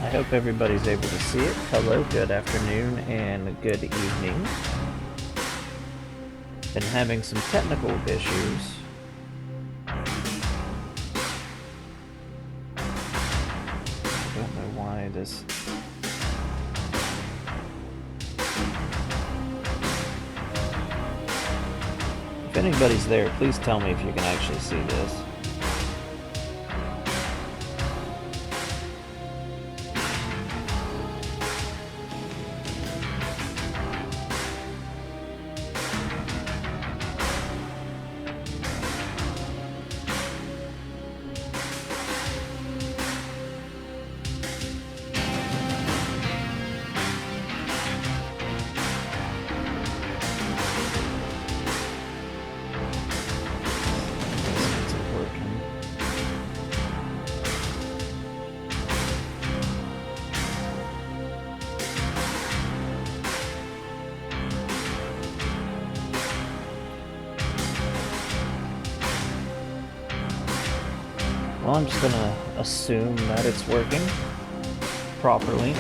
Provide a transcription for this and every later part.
I hope everybody's able to see it. Hello, good afternoon, and good evening. Been having some technical issues. I don't know why this... If anybody's there, please tell me if you can actually see this. Well, I'm just gonna assume that it's working properly.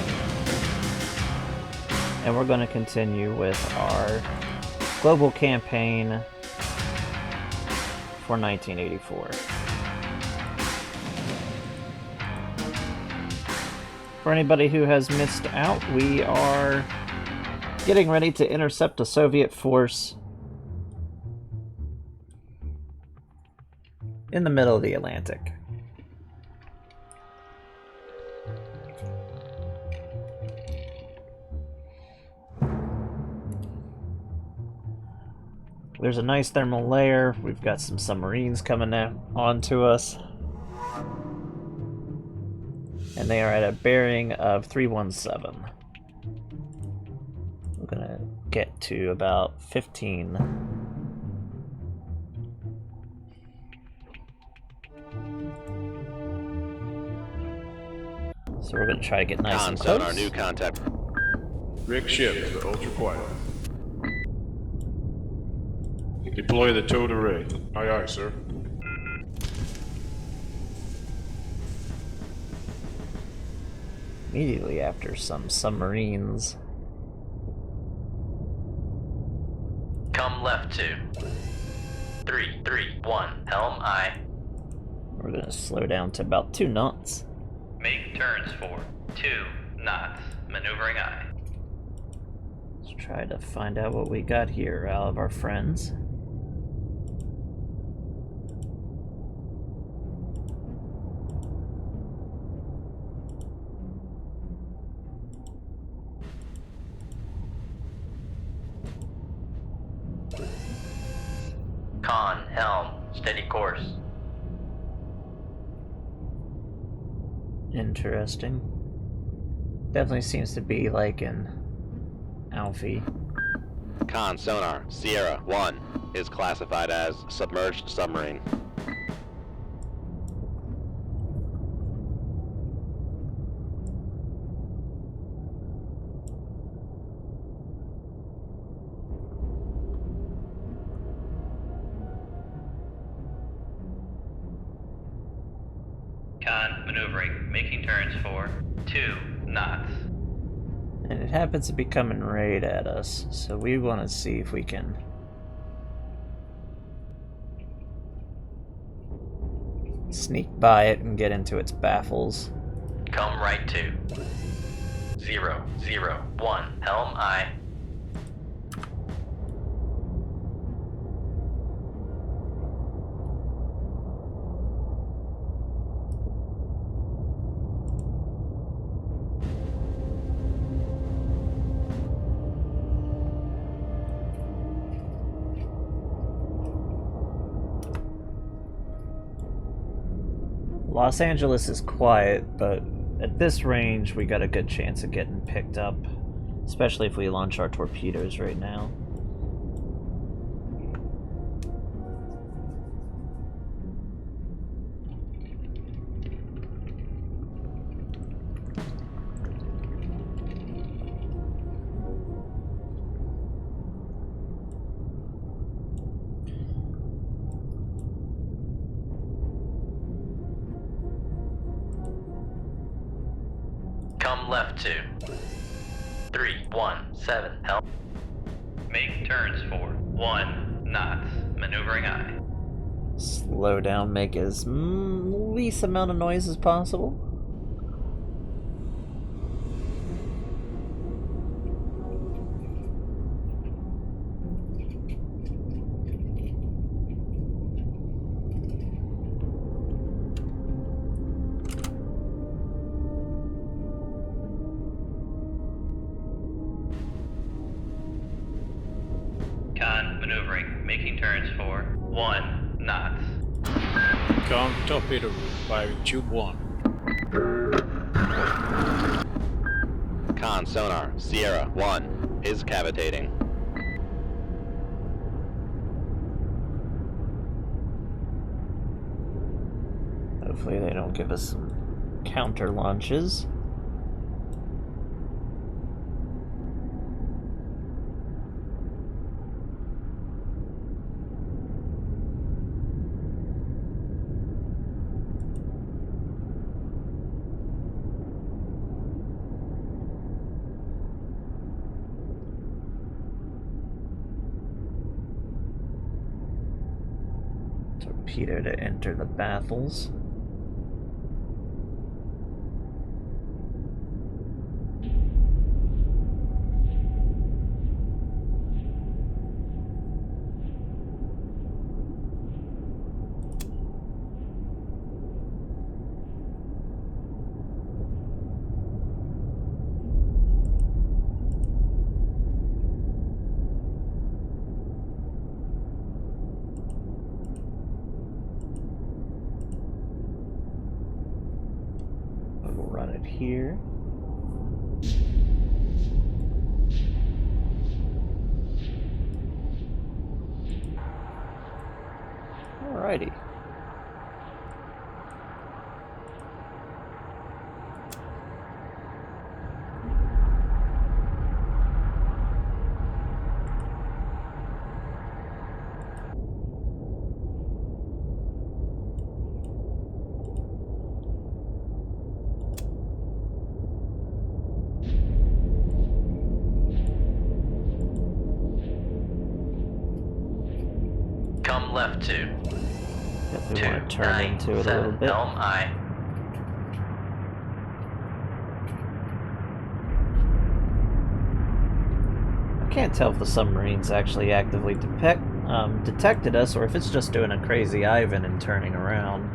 And we're gonna continue with our global campaign for 1984. For anybody who has missed out, we are getting ready to intercept a Soviet force in the middle of the Atlantic. There's a nice thermal layer. We've got some submarines coming onto us. And they are at a bearing of 317. We're gonna get to about 15. So we're gonna try to get nice and close. Our new contact. Rick ship to ultra quiet. Deploy the towed array. Aye, aye, sir. Immediately after some submarines. Come left 2. 3, 3, 1, helm aye. We're gonna slow down to about 2 knots. Make turns for 2 knots, maneuvering aye. Let's try to find out what we got here out of our friends. Con, helm, steady course. Interesting. Definitely seems to be like an Alfie. Con sonar, Sierra 1 is classified as submerged submarine. Con, maneuvering, making turns for 2 knots. And it happens to be coming right at us, so we want to see if we can sneak by it and get into its baffles. Come right 2. 0, 0, 1, helm aye. Los Angeles is quiet, but at this range we got a good chance of getting picked up, especially if we launch our torpedoes right now. Come left to 317, help. Make turns for 1 knots, maneuvering aye. Slow down, make as least amount of noise as possible. Con maneuvering, making turns for 1 knots. Con torpedo by tube 1. Con sonar, Sierra 1 is cavitating. Hopefully they don't give us some counter launches. Torpedo to enter the baffles. We'll run it here. Alrighty. Come left to Definitely want to turn into it a little 297, bit. helm aye. I can't tell if the submarine's actually actively detected us or if it's just doing a crazy Ivan and turning around.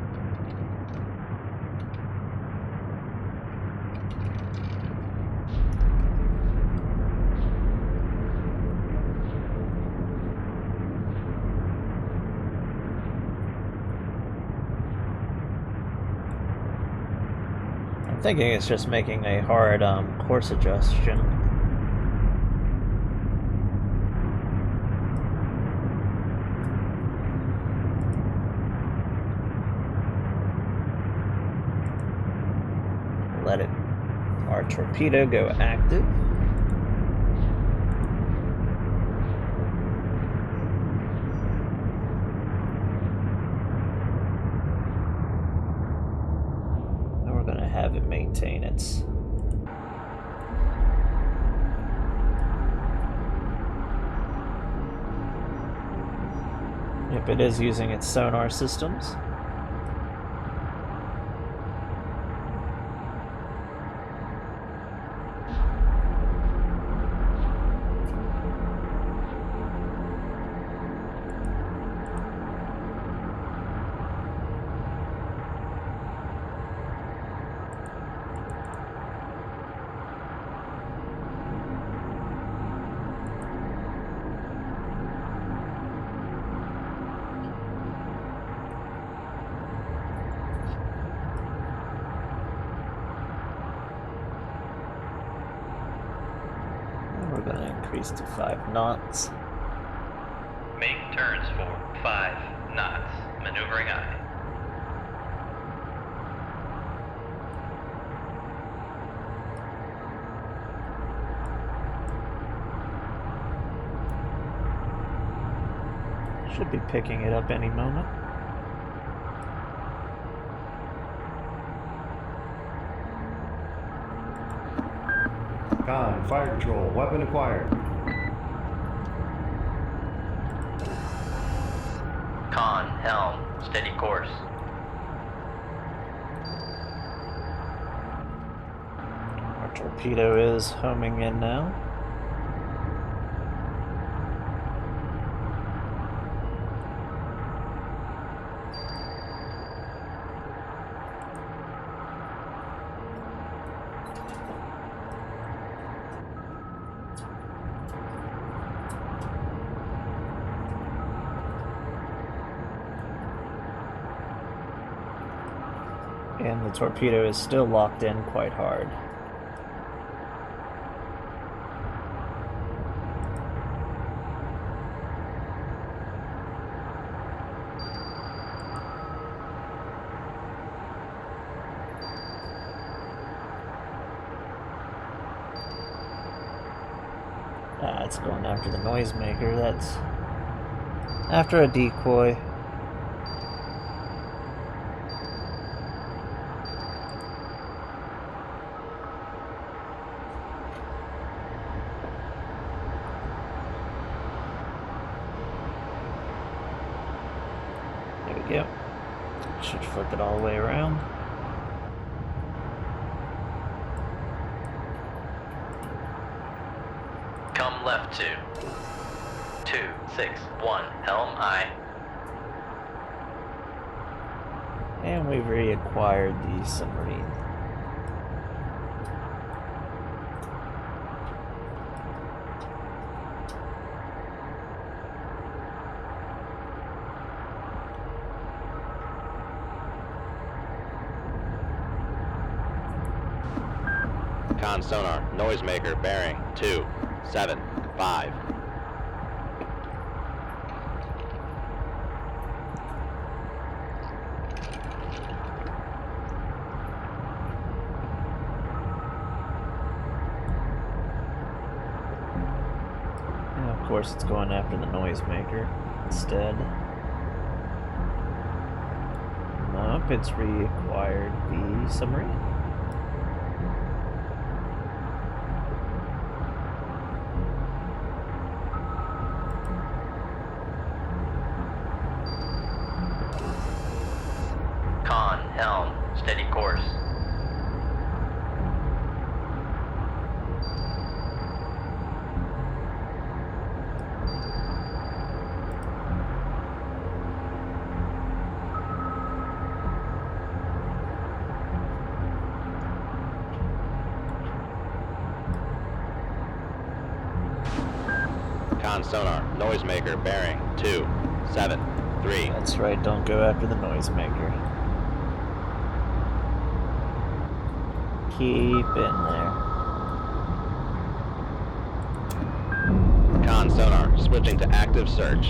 I'm thinking it's just making a hard course adjustment. Let our torpedo go active. And we're going to have it maintain its Yep, it is using its sonar systems. We're going to increase to 5 knots. Make turns for 5 knots, maneuvering aye. Should be picking it up any moment. Con, fire control, weapon acquired. Con, helm, steady course. Our torpedo is homing in now. And the torpedo is still locked in quite hard. It's going after the noisemaker. That's after a decoy. There we go. Should flip it all the way around. Come left to 261, helm aye. And we've reacquired the submarine. Con sonar, noisemaker bearing 275. And of course it's going after the noisemaker instead. Nope, it's reacquired the submarine. Con, helm, steady course. Con sonar, noisemaker bearing 273. That's right, don't go after the noisemaker. Keep in there. Con sonar, switching to active search.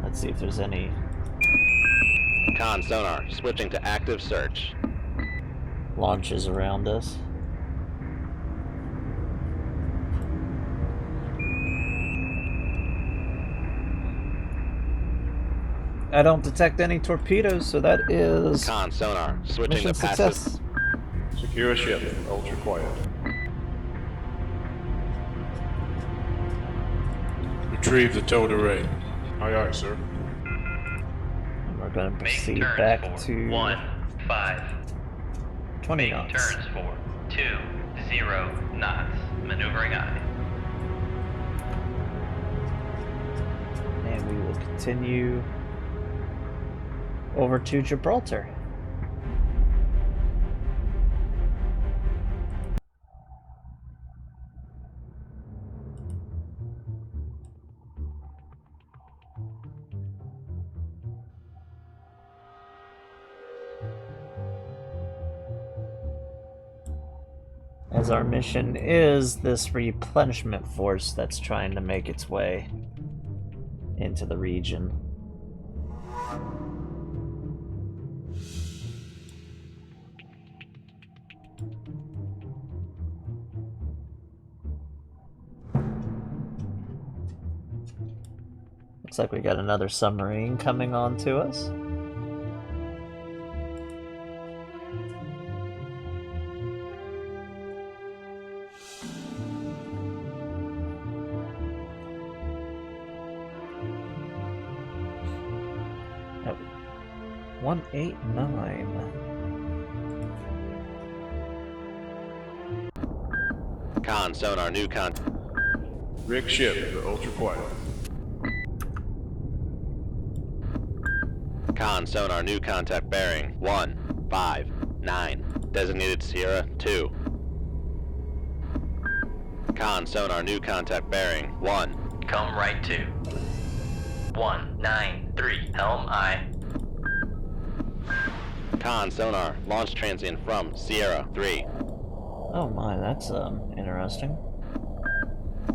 Let's see if there's any Con sonar, switching to active search. launches around us. I don't detect any torpedoes, so that is Con sonar, switching mission to passive. success. Secure ship. Ultra quiet. Retrieve the towed array. Aye, aye, sir. And we're going to Make proceed turns back for to 15. 20 Make knots. turns for 20 knots. Maneuvering aye. And we will continue over to Gibraltar. As our mission is this replenishment force that's trying to make its way into the region. Looks like we got another submarine coming on to us. 189. Con sonar, new con. Rig ship to ultra quiet. Con sonar, new contact bearing 159. Designated Sierra 2. Con sonar, new contact bearing 1. Come right to 193. Helm I. Con sonar, launch transient from Sierra 3. Oh my, that's interesting.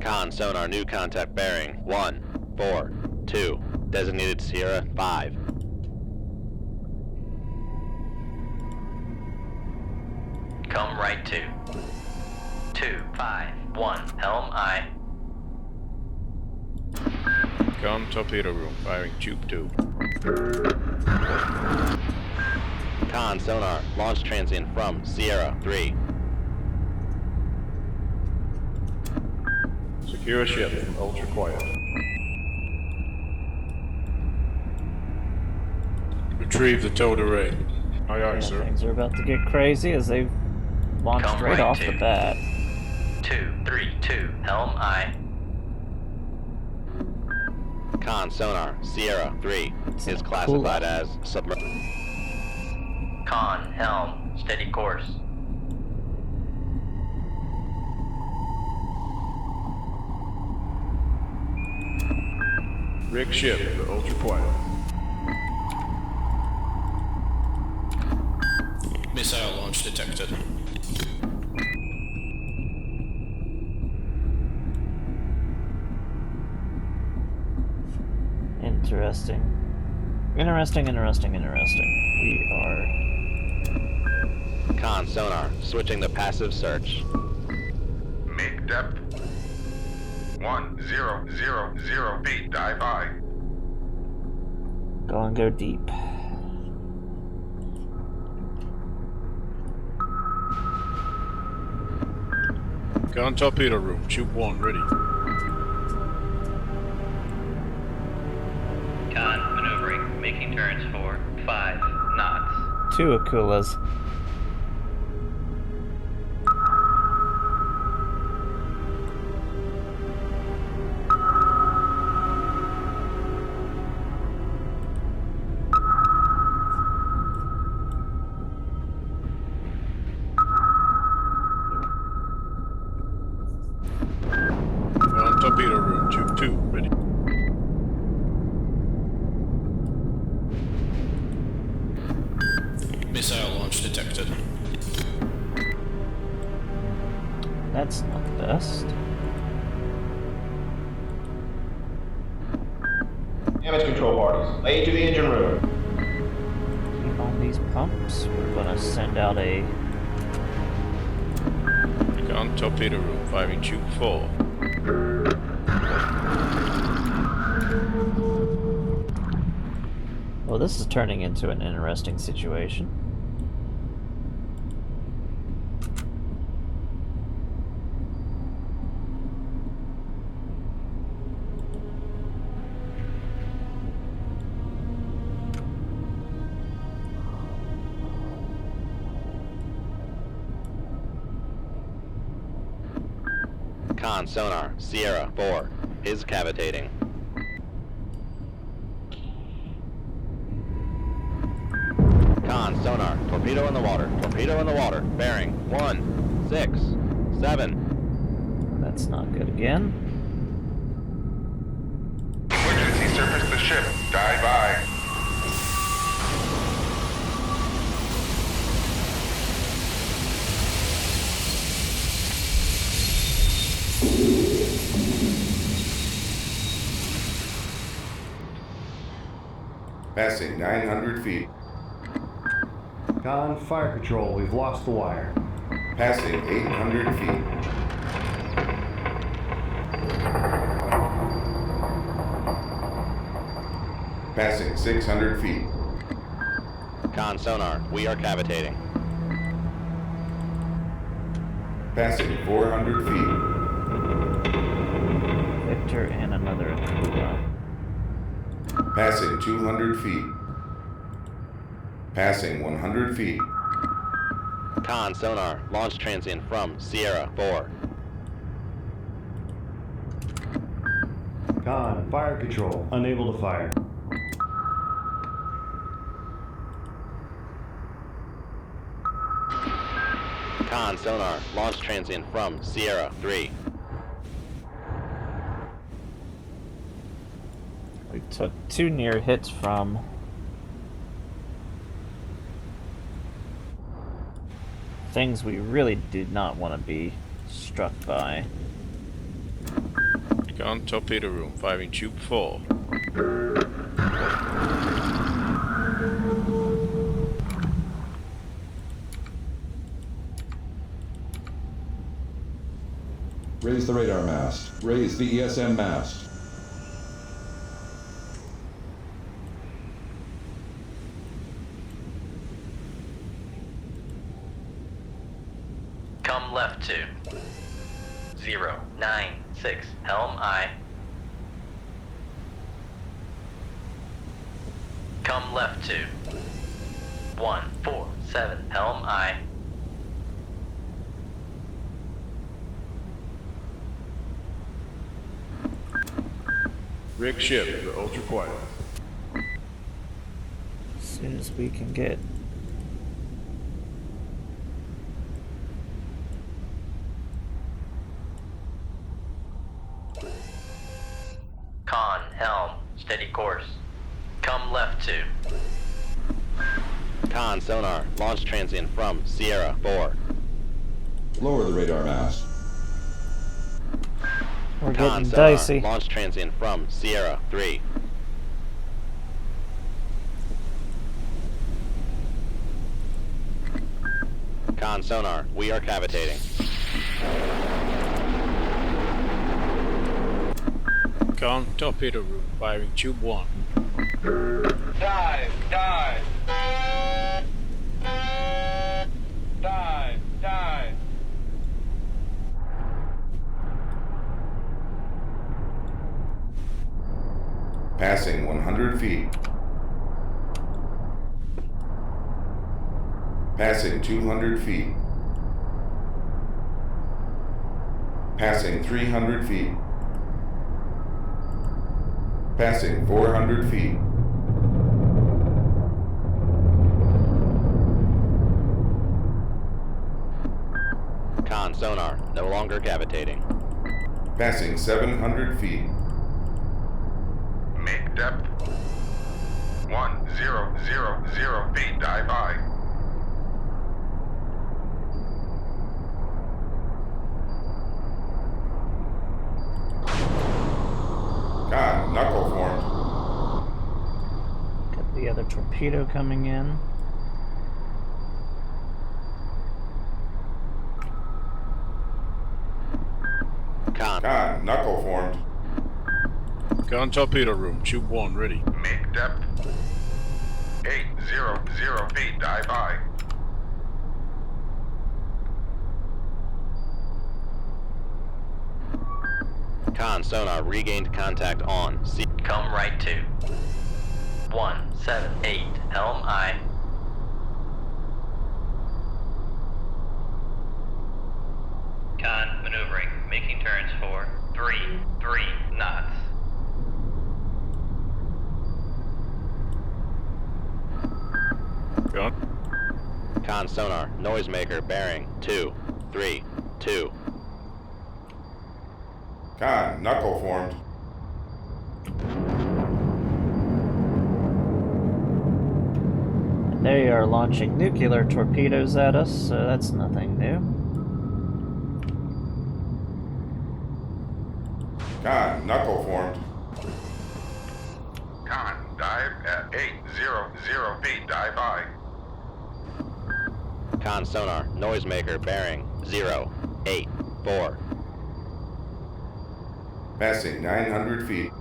Con sonar, new contact bearing 142. Designated Sierra 5. Come right to 251. Helm I. Con torpedo room, firing tube 2. Con sonar, launch transient from Sierra 3. Secure ship from ultra quiet. Retrieve the towed array. Aye, aye, Yeah, sir. things are about to get crazy as they've launched Come right right off to. the bat. 232. Helm I. Con sonar, Sierra 3 It's is cool. classified as submerged. Con. Helm. Steady course. Rig ship to ultra quiet. Missile launch detected. Interesting. Interesting. We are... Con sonar, switching to passive search. Make depth 1000 feet. Dive high. Go deep. Con torpedo room, tube 1 ready. Con. Maneuvering. Making turns for 5 knots. 2 Akulas. Con torpedo room, tube 2 ready. Missile launch detected. That's not the best. Damage control parties, lay to the engine room. Keep on these pumps. We're gonna send out a... Con torpedo room, firing tube 4. Well, this is turning into an interesting situation. Con sonar, Sierra 4 is cavitating. Con sonar, torpedo in the water, bearing 167. That's not good again. Emergency surface the ship. Dive high. Passing 900 feet. Con, fire control, we've lost the wire. Passing 800 feet. Passing 600 feet. Con sonar, we are cavitating. Passing 400 feet. Victor and another Akula. Passing 200 feet. Passing 100 feet. Con sonar, launch transient from Sierra 4. Con, fire control. Unable to fire. Con sonar, launch transient from Sierra 3. We took 2 near hits from things we really did not want to be struck by. Con torpedo room, firing tube 4. Raise the radar mast. Raise the ESM mast. Come left to 096 helm I. Come left to 147 helm I. Rig ship, you're ultra quiet. As soon as we can get Con helm, steady course. Come left to Con sonar, launch transient from Sierra 4. Lower the radar mast. we're Con getting sonar, dicey. launch transient from Sierra 3. Con sonar, we are cavitating. Con torpedo room, firing tube 1. Dive! Dive! Dive! Dive! Passing 100 feet. Passing 200 feet. Passing 300 feet. Passing 400 feet. Con sonar, no longer cavitating. Passing 700 feet. Make depth 1000 feet. Dive by. Con, knuckle formed. Got the other torpedo coming in. Con, Con, knuckle formed. Con torpedo room, tube 1 ready. Make depth 800 feet. Dive by. Con sonar, regained contact on come right to 178 helm I. Con maneuvering, making turns for 3 knots. Con. Con sonar, noisemaker bearing 232. Con, knuckle formed. And they are launching nuclear torpedoes at us, so that's nothing new. Con, knuckle formed. Con, dive at 800 feet. Dive by. Con sonar, noisemaker bearing 084. Passing 900 feet.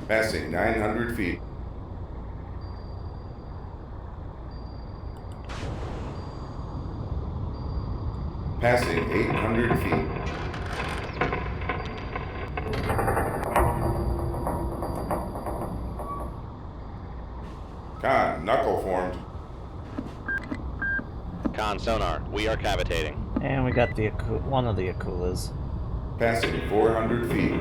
Passing 900 feet. Passing 800 feet. Con, knuckle formed. Con sonar, we are cavitating. And we got the one of the Akulas. Passing 400 feet.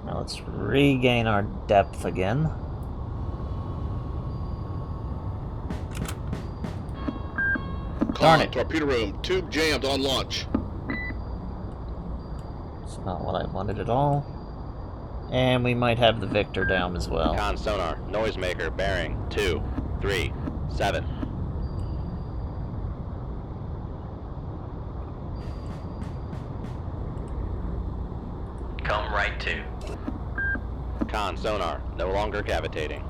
Now let's regain our depth again. Darn it. Torpedo room, tube jammed on launch. It's not what I wanted at all. And we might have the Victor down as well. Con sonar, noisemaker bearing 237. Come right to. Con sonar, no longer cavitating.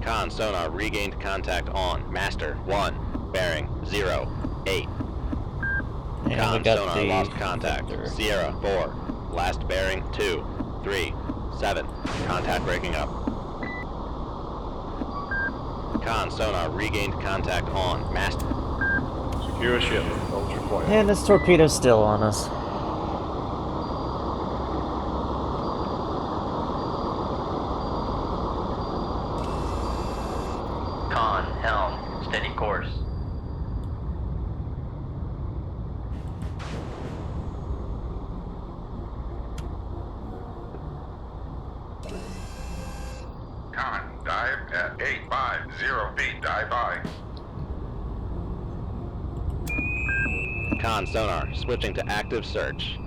Con sonar, regained contact on Master 1, bearing 08. And we Con got sonar, the lost contact. Victor. Sierra 4, last bearing 237. Contact breaking up. Con sonar, regained contact on Master. Secure ship. Controls required. And this torpedo's still on us. Con, helm, steady course. Con, dive at 850 feet. Dive by. Con sonar, switching to active search.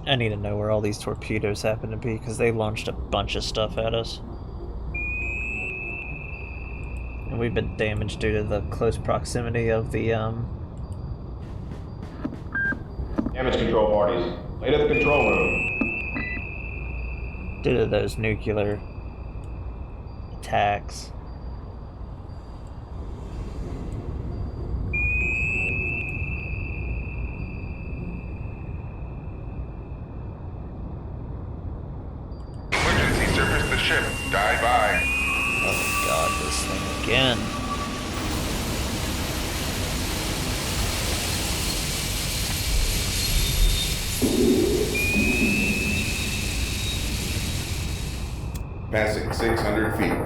I need to know where all these torpedoes happen to be, because they launched a bunch of stuff at us. And we've been damaged due to the close proximity of the, Damage control parties. Late at the control room. due to those nuclear attacks. Emergency surface the ship. Dive by. Oh god, this thing again. Passing 600 feet.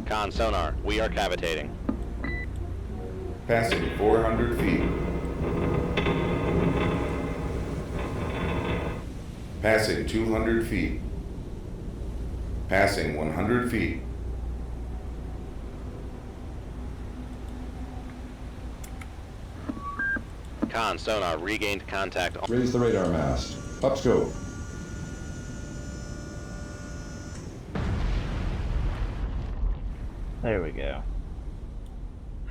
Con sonar, we are cavitating. Passing 400 feet. Passing 200 feet. Passing 100 feet. Con sonar, regained contact on. Raise the radar mast. Up scope. There we go.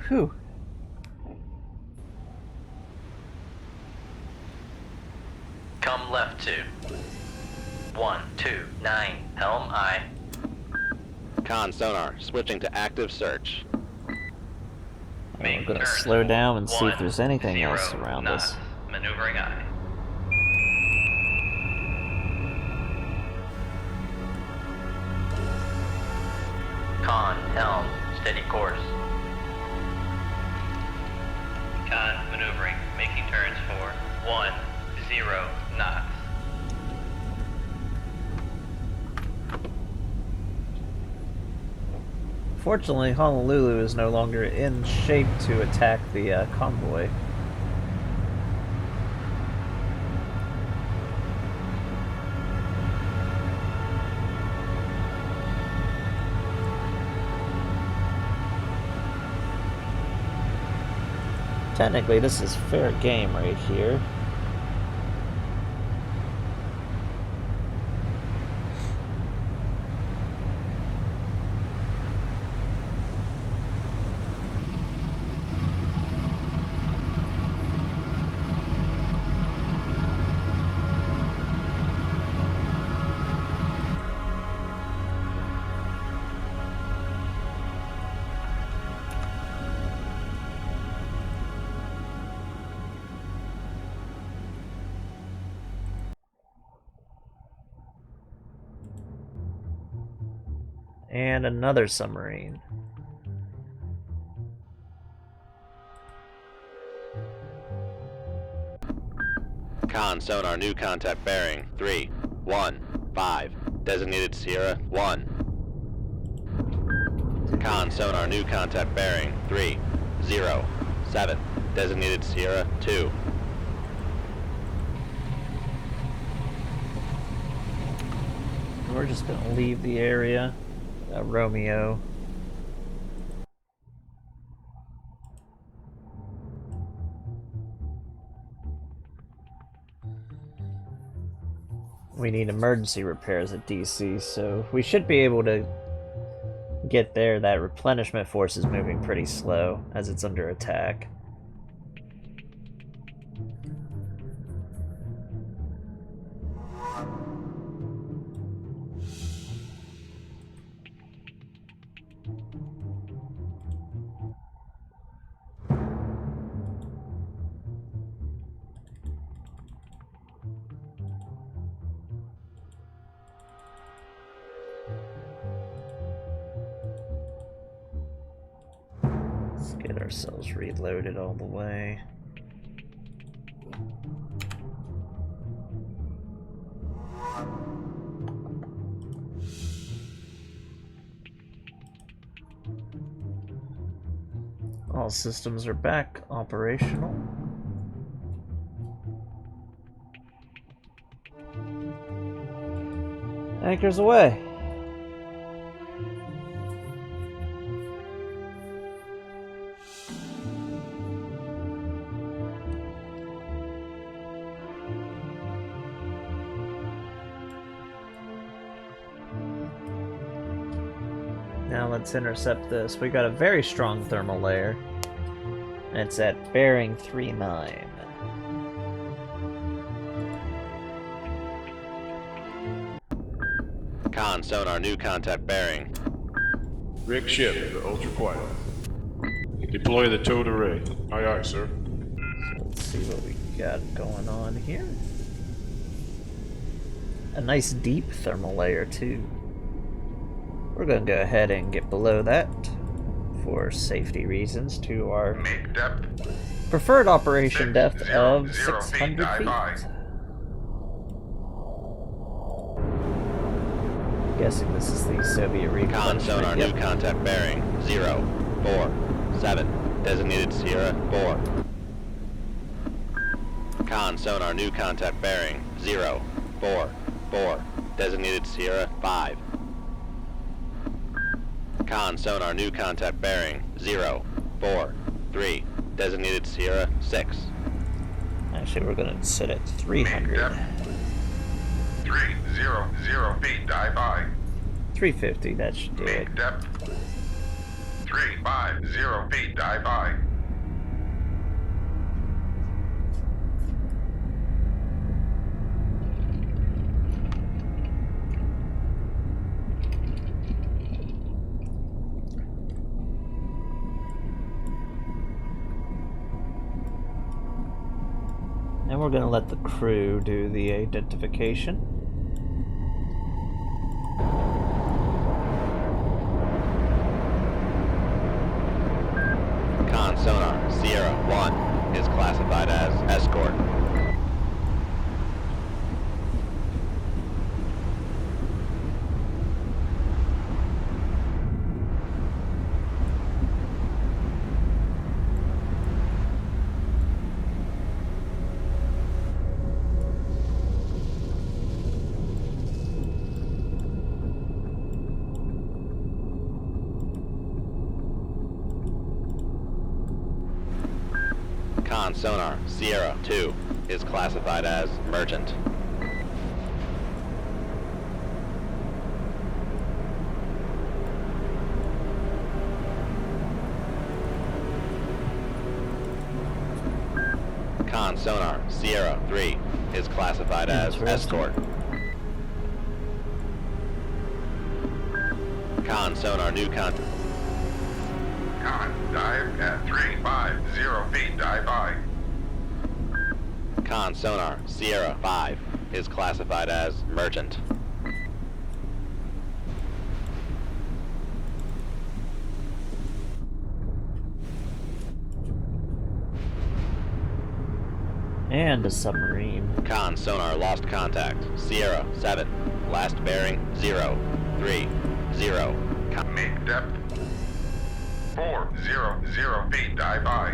Whew. Come left to. 129, helm I. Con sonar, switching to active search. We're gonna slow down and see if there's anything else around us. Maneuvering I. Con, helm, steady course. Con, maneuvering, making turns for 10 knots. Fortunately, Honolulu is no longer in shape to attack the convoy. Technically, this is fair game right here. And another submarine. Con sonar, new contact bearing 315. Designated Sierra 1. Con sonar, new contact bearing 307. Designated Sierra 2. We're just gonna leave the area. Romeo. We need emergency repairs at DC, so we should be able to get there. That replenishment force is moving pretty slow as it's under attack. Let's get ourselves reloaded all the way. All systems are back operational. Anchors away. Now let's intercept this. We got a very strong thermal layer. And it's at bearing 39. Con sonar, new contact bearing. Rig ship to ultra quiet. Deploy the towed array. Aye, aye, sir. So let's see what we got going on here. A nice deep thermal layer too. We're going to go ahead and get below that for safety reasons to our Make depth preferred operation depth 600 of feet, 600 dive feet. by. Guessing this is the Soviet Con replenishment. sonar, Yep. new contact bearing 047. Designated Sierra 4. Con sonar, new contact bearing 044. Designated Sierra 5. Con sonar, new contact bearing 043. Designated Sierra 6. Actually, we're going to sit at Make 300. depth 300 feet, dive by. 350, that should do it. Make depth 350 feet, dive by. And we're going to let the crew do the identification. Con sonar, Sierra 1 is classified as escort. Con sonar, Sierra 2 is classified as merchant. Con sonar, Sierra 3 is classified as Interesting. escort. Con sonar, new contact. Con, dive at 350 feet, dive by. Con sonar, Sierra 5 is classified as merchant. And a submarine. Con sonar lost contact. Sierra 7. Last bearing 0, 3, 0. Make depth 400 feet. Dive by.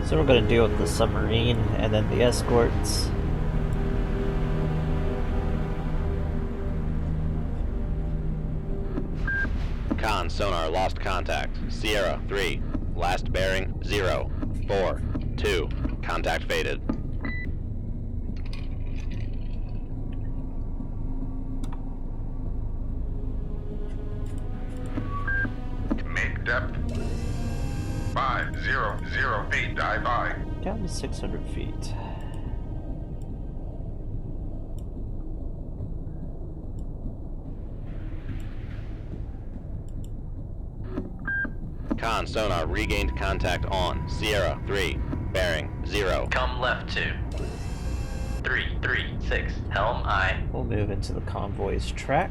So we're going to deal with the submarine and then the escorts. Con sonar lost contact. Sierra 3. Last bearing 0, 4, 2. Contact faded. Make depth 500 feet. Dive by. Down to 600 feet. Con sonar regained contact on. Sierra 3. Bearing 0. Come left 2. 336. Helm I. We'll move into the convoy's track.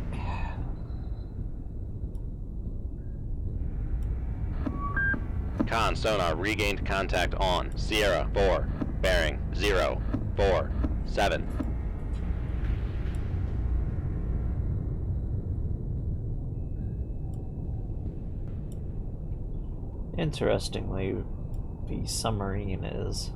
Con sonar regained contact on. Sierra 4. Bearing 0, 4, 7. Interestingly, the submarine is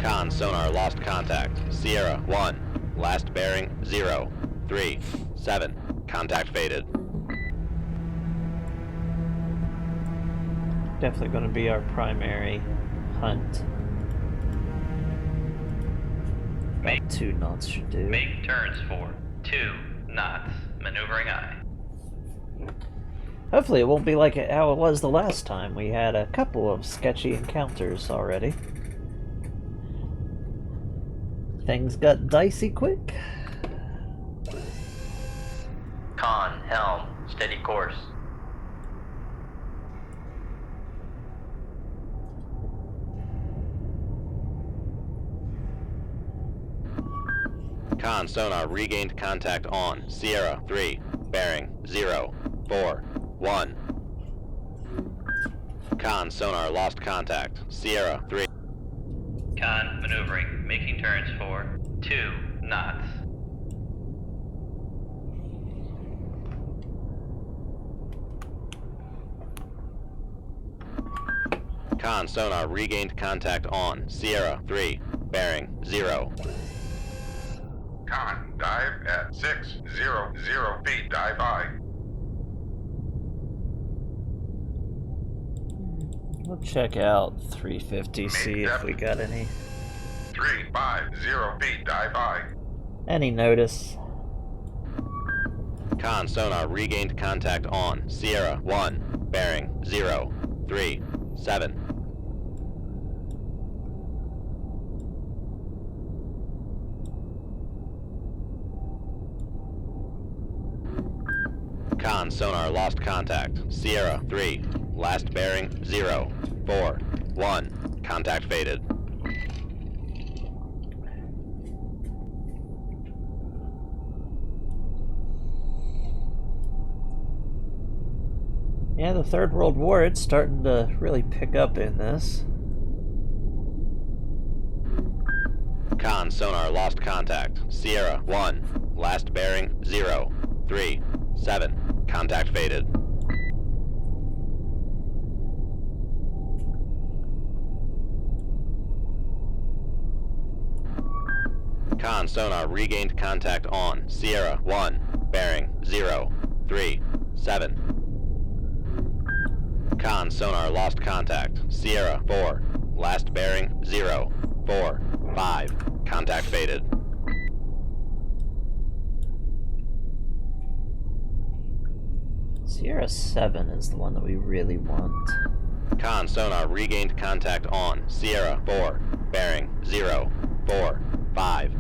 Con sonar lost contact. Sierra 1. Last bearing 0, 3, 7. Contact faded. definitely going to be our primary hunt. About 2 knots should do. Make turns for 2 knots. Maneuvering I. Hopefully it won't be like how it was the last time. We had a couple of sketchy encounters already. Things got dicey quick. Con, helm, steady course. Con sonar regained contact on. Sierra 3. Bearing 0, 4, 1. Con sonar lost contact. Sierra 3. Con, maneuvering, making turns for 2 knots. Con sonar regained contact on. Sierra 3. Bearing 0. Con, dive at 600 feet. Dive by. We'll check out 350, see if we got any 350 feet. Dive by. notice. Con sonar regained contact on. Sierra 1. Bearing 0, 3, 7. Con sonar lost contact. Sierra 3. Last bearing 0, 4, 1. Contact faded. Yeah, the Third World War, it's starting to really pick up in this. Con sonar lost contact. Sierra 1. Last bearing 0, 3, 7. Contact faded. Con sonar regained contact on. Sierra 1. Bearing 0, 3, 7. Con sonar lost contact. Sierra 4. Last bearing 0, 4, 5. Contact faded. Sierra 7 is the one that we really want. Con sonar regained contact on. Sierra 4. Bearing 0, 4, 5.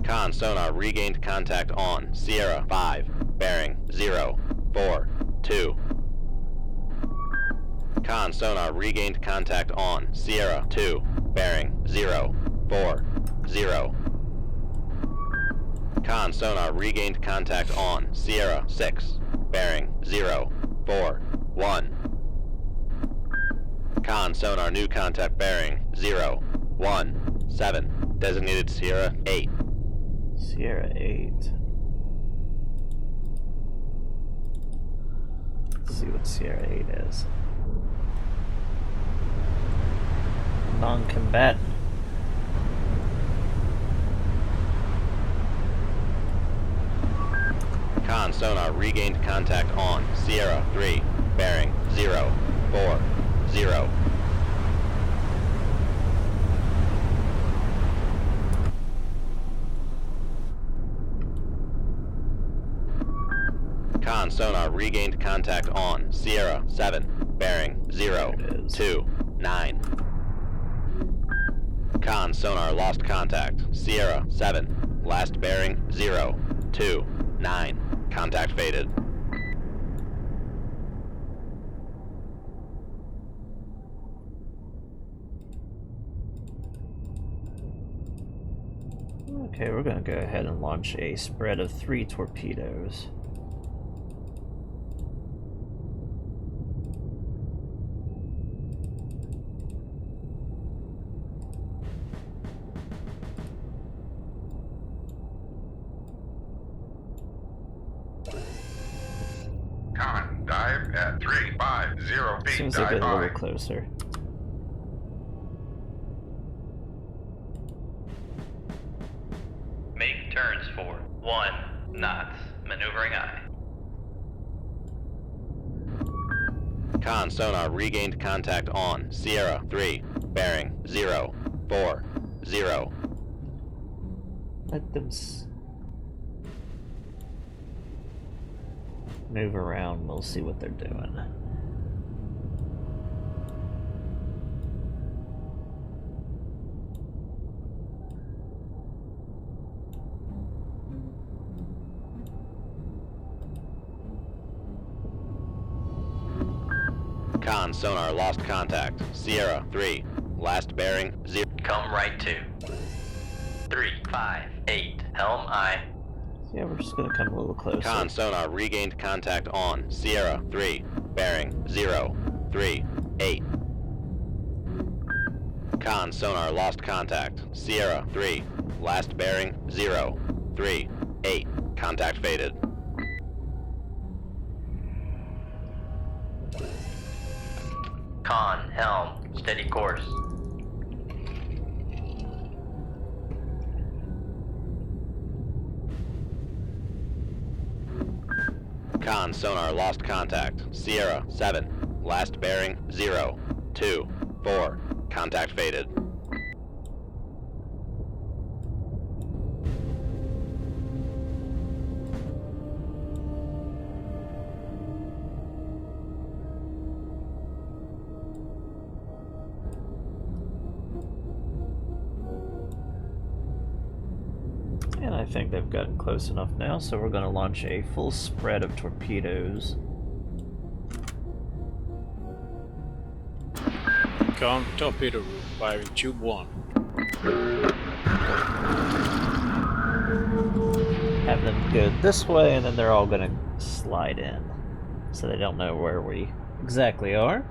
Con sonar regained contact on. Sierra 5. Bearing 0, 4, 2. Con sonar regained contact on. Sierra 2. Bearing 0, 4, 0. Con sonar regained contact on Sierra 6, bearing 0, 4, 1. Con sonar new contact bearing 0, 1, 7, designated Sierra 8. Sierra 8. Let's see what Sierra 8 is. Non-combatant. Con sonar regained contact on Sierra 3, bearing 0, 4, 0. Con sonar regained contact on Sierra 7, bearing 0, 2, 9. Con sonar lost contact. Sierra 7, last bearing 0, 2, 9. Contact faded. Okay, we're gonna go ahead and launch a spread of 3 torpedoes. Con, dive at 350 feet. Seems like Dive a little high. closer. Make turns for 1 knots. Maneuvering eye. Con sonar regained contact on Sierra 3, bearing 0, 4, 0. Let them move around, we'll see what they're doing. Con sonar lost contact. Sierra 3, last bearing 0. Come right to 3, 5, 8. Helm eye. Yeah, we're just gonna come a little closer. Con sonar regained contact on Sierra 3, bearing 0, 3, 8. Con sonar lost contact. Sierra 3, last bearing 0, 3, 8. Contact faded. Con, helm, steady course. Con sonar lost contact. Sierra 7, last bearing 0, 2, 4. Contact faded. And I think they've gotten close enough now, so we're going to launch a full spread of torpedoes. Con torpedo room, firing tube 1. Have them go this way, and then they're all going to slide in, so they don't know where we exactly are.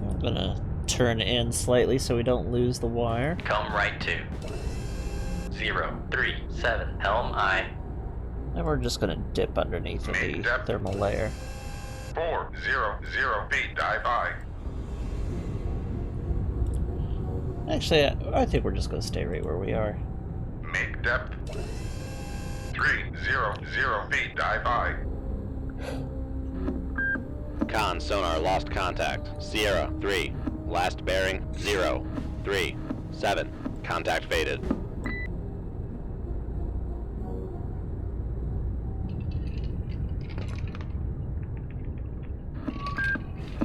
I'm going to turn in slightly so we don't lose the wire. Come right to 0, 3, 7. Helm eye. And we're just going to dip underneath of the thermal layer. 400 feet. Dive high. Actually, I think we're just going to stay right where we are. Make depth 300 feet. Dive high. Con sonar lost contact. Sierra 3, last bearing 0, 3, 7. Contact faded.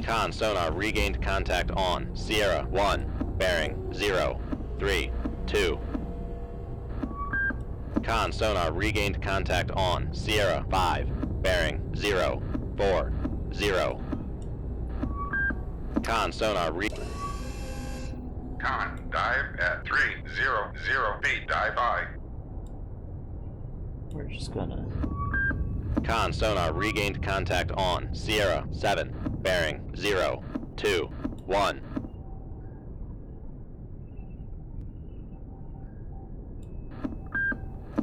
Con sonar regained contact on Sierra 1, bearing 0, 3, 2. Con sonar regained contact on Sierra 5, bearing 0, 4, 0. Con sonar Con, dive at 300 feet, dive high. We're just gonna... Con sonar regained contact on Sierra 7, bearing 0, 2, 1.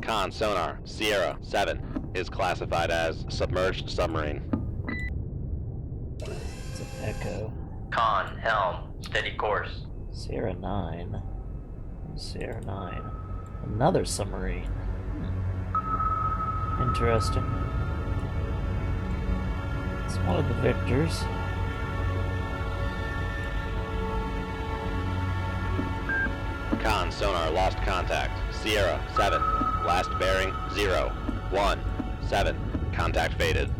Con sonar Sierra 7 is classified as submerged submarine. It's an echo. Con, helm, steady course. Sierra 9. Sierra 9. Another submarine. Interesting. It's one of the Victors. Con sonar lost contact. Sierra 7. Last bearing 0, 1, 7. Contact faded.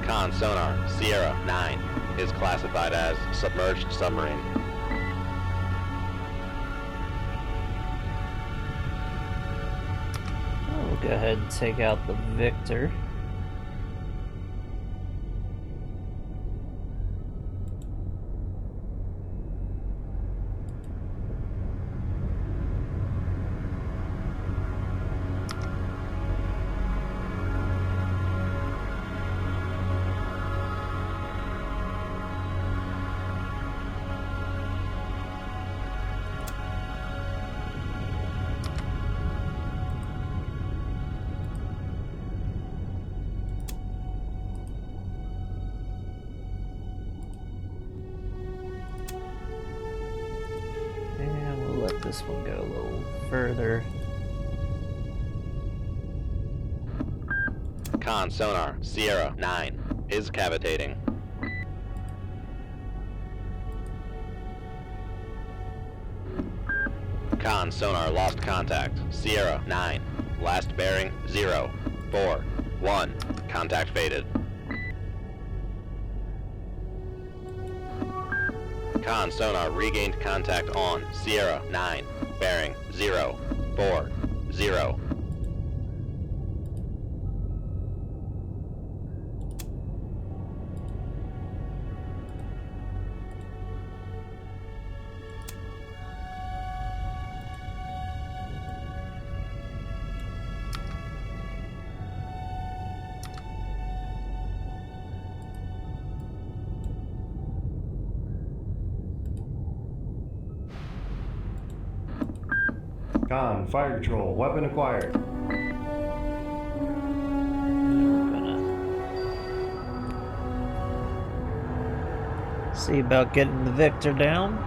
Con sonar Sierra 9 is classified as submerged submarine. We'll go ahead and take out the Victor. This one go a little further. Con sonar Sierra 9 is cavitating. Con sonar lost contact. Sierra 9. Last bearing 0, 4, 1. Contact faded. Con sonar regained contact on Sierra 9, bearing 0, 4, 0. Con, fire control, weapon acquired. We're gonna see about getting the Victor down.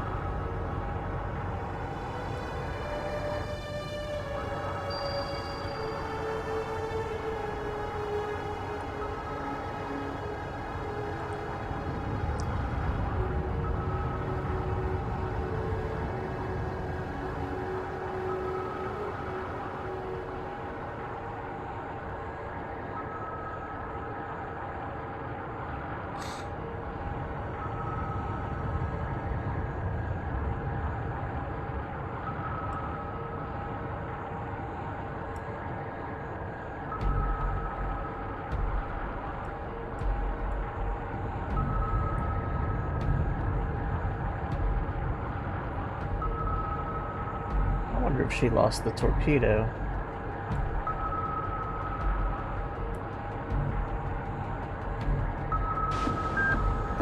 I wonder if she lost the torpedo.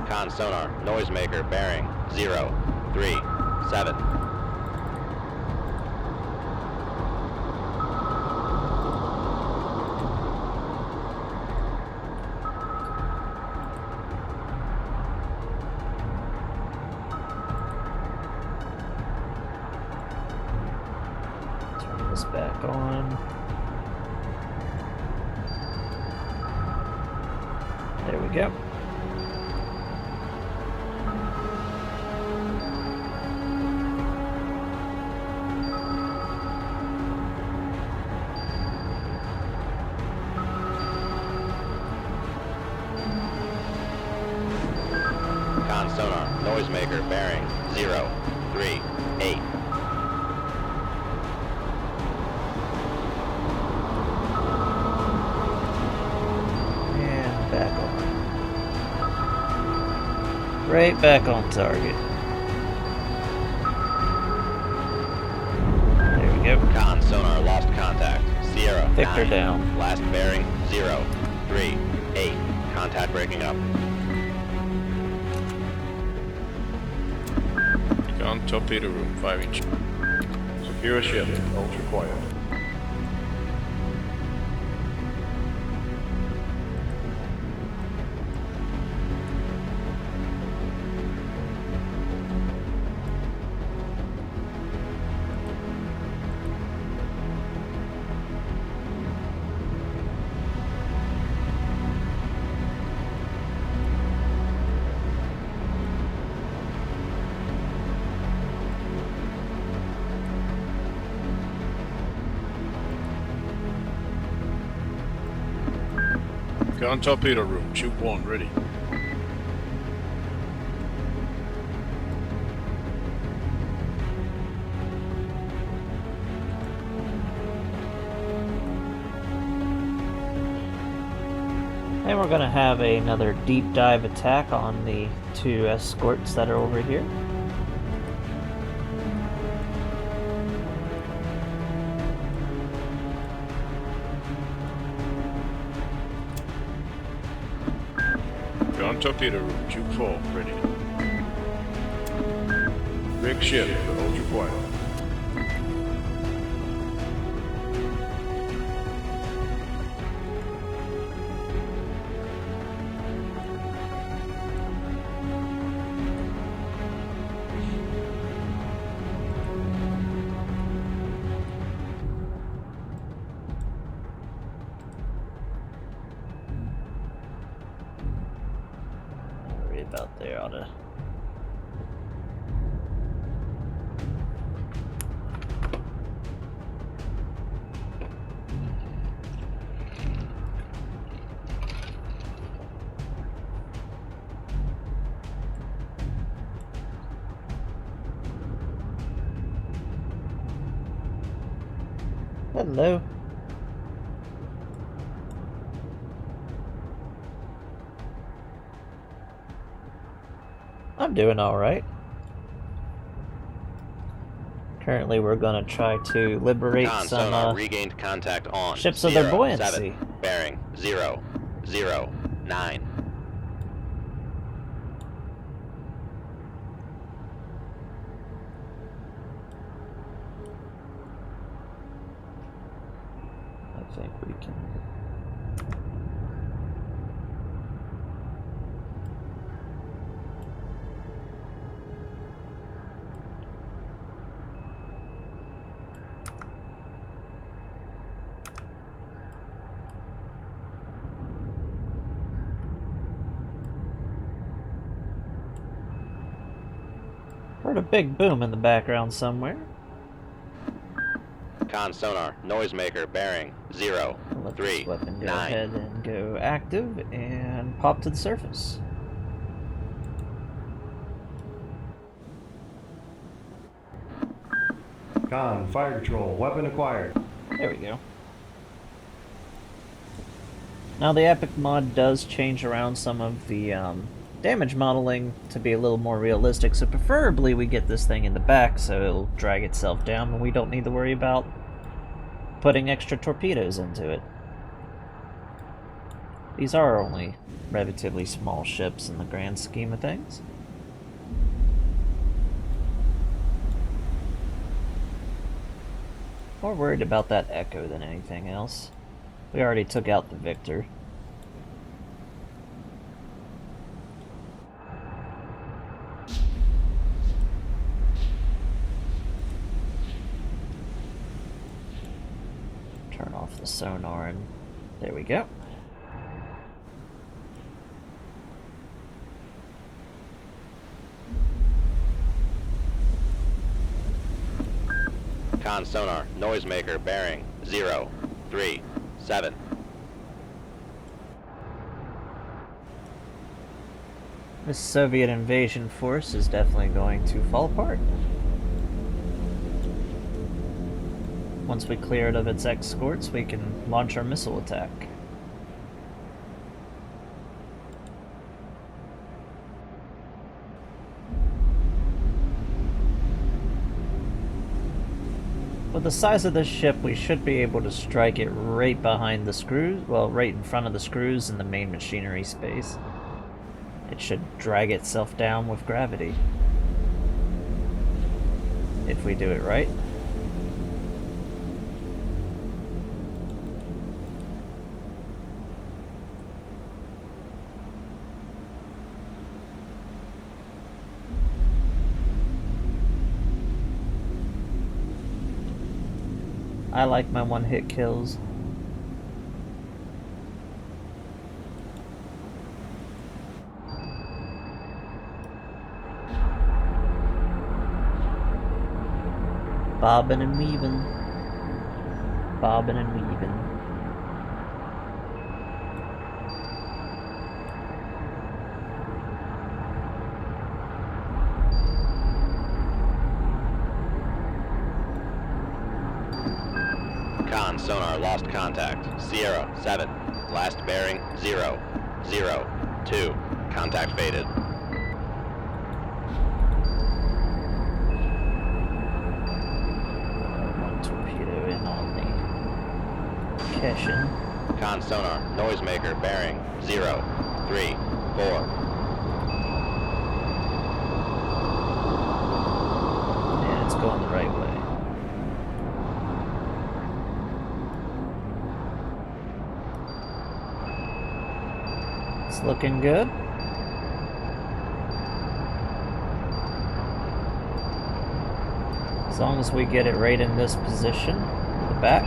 Con sonar noisemaker bearing 0, 3, 7. Turn this back on. There we go. Con sonar noisemaker bearing 0, 3, 8. back on. Right back on target. There we go. Con sonar lost contact. Sierra Victor 9. down. Last bearing 0, 3, 8. Contact breaking up. Con torpedo room, firing. Secure ship, ultra quiet. Con torpedo room, shoot 1, ready. And we're gonna have another deep dive attack on the 2 escorts that are over here. Con torpedo room, shoot 4, ready. Rig ship, ultra quiet. Right about there, ought to. Hello. I'm doing alright. Currently we're gonna try to liberate Con some sonar regained contact on. ships of their Sierra buoyancy. 7. Bearing 0, 0, 9. I think we can. Heard a big boom in the background somewhere. Con sonar noisemaker bearing 0, Let 3, this weapon go 9. ahead and go active and pop to the surface. Con, fire control, weapon acquired. There we go. Now the Epic mod does change around some of the damage modeling to be a little more realistic, so preferably we get this thing in the back so it'll drag itself down and we don't need to worry about putting extra torpedoes into it. These are only relatively small ships in the grand scheme of things. More worried about that echo than anything else. We already took out the Victor. Turn off the sonar and there we go. Con sonar noisemaker bearing 0, 3, 7. This Soviet invasion force is definitely going to fall apart. Once we clear it of its escorts, we can launch our missile attack. With the size of this ship, we should be able to strike it right behind the screws, well, right in front of the screws in the main machinery space. It should drag itself down with gravity. If we do it right. I like my one-hit kills. Bobbing and weaving. Bobbing and weaving. Con sonar lost contact. Sierra 7. Last bearing 0. 0. 2. Contact faded. One torpedo in on the Keshin. Con sonar noisemaker bearing 0. 3. 4. And it's going the right way. It's looking good. As long as we get it right in this position, the back.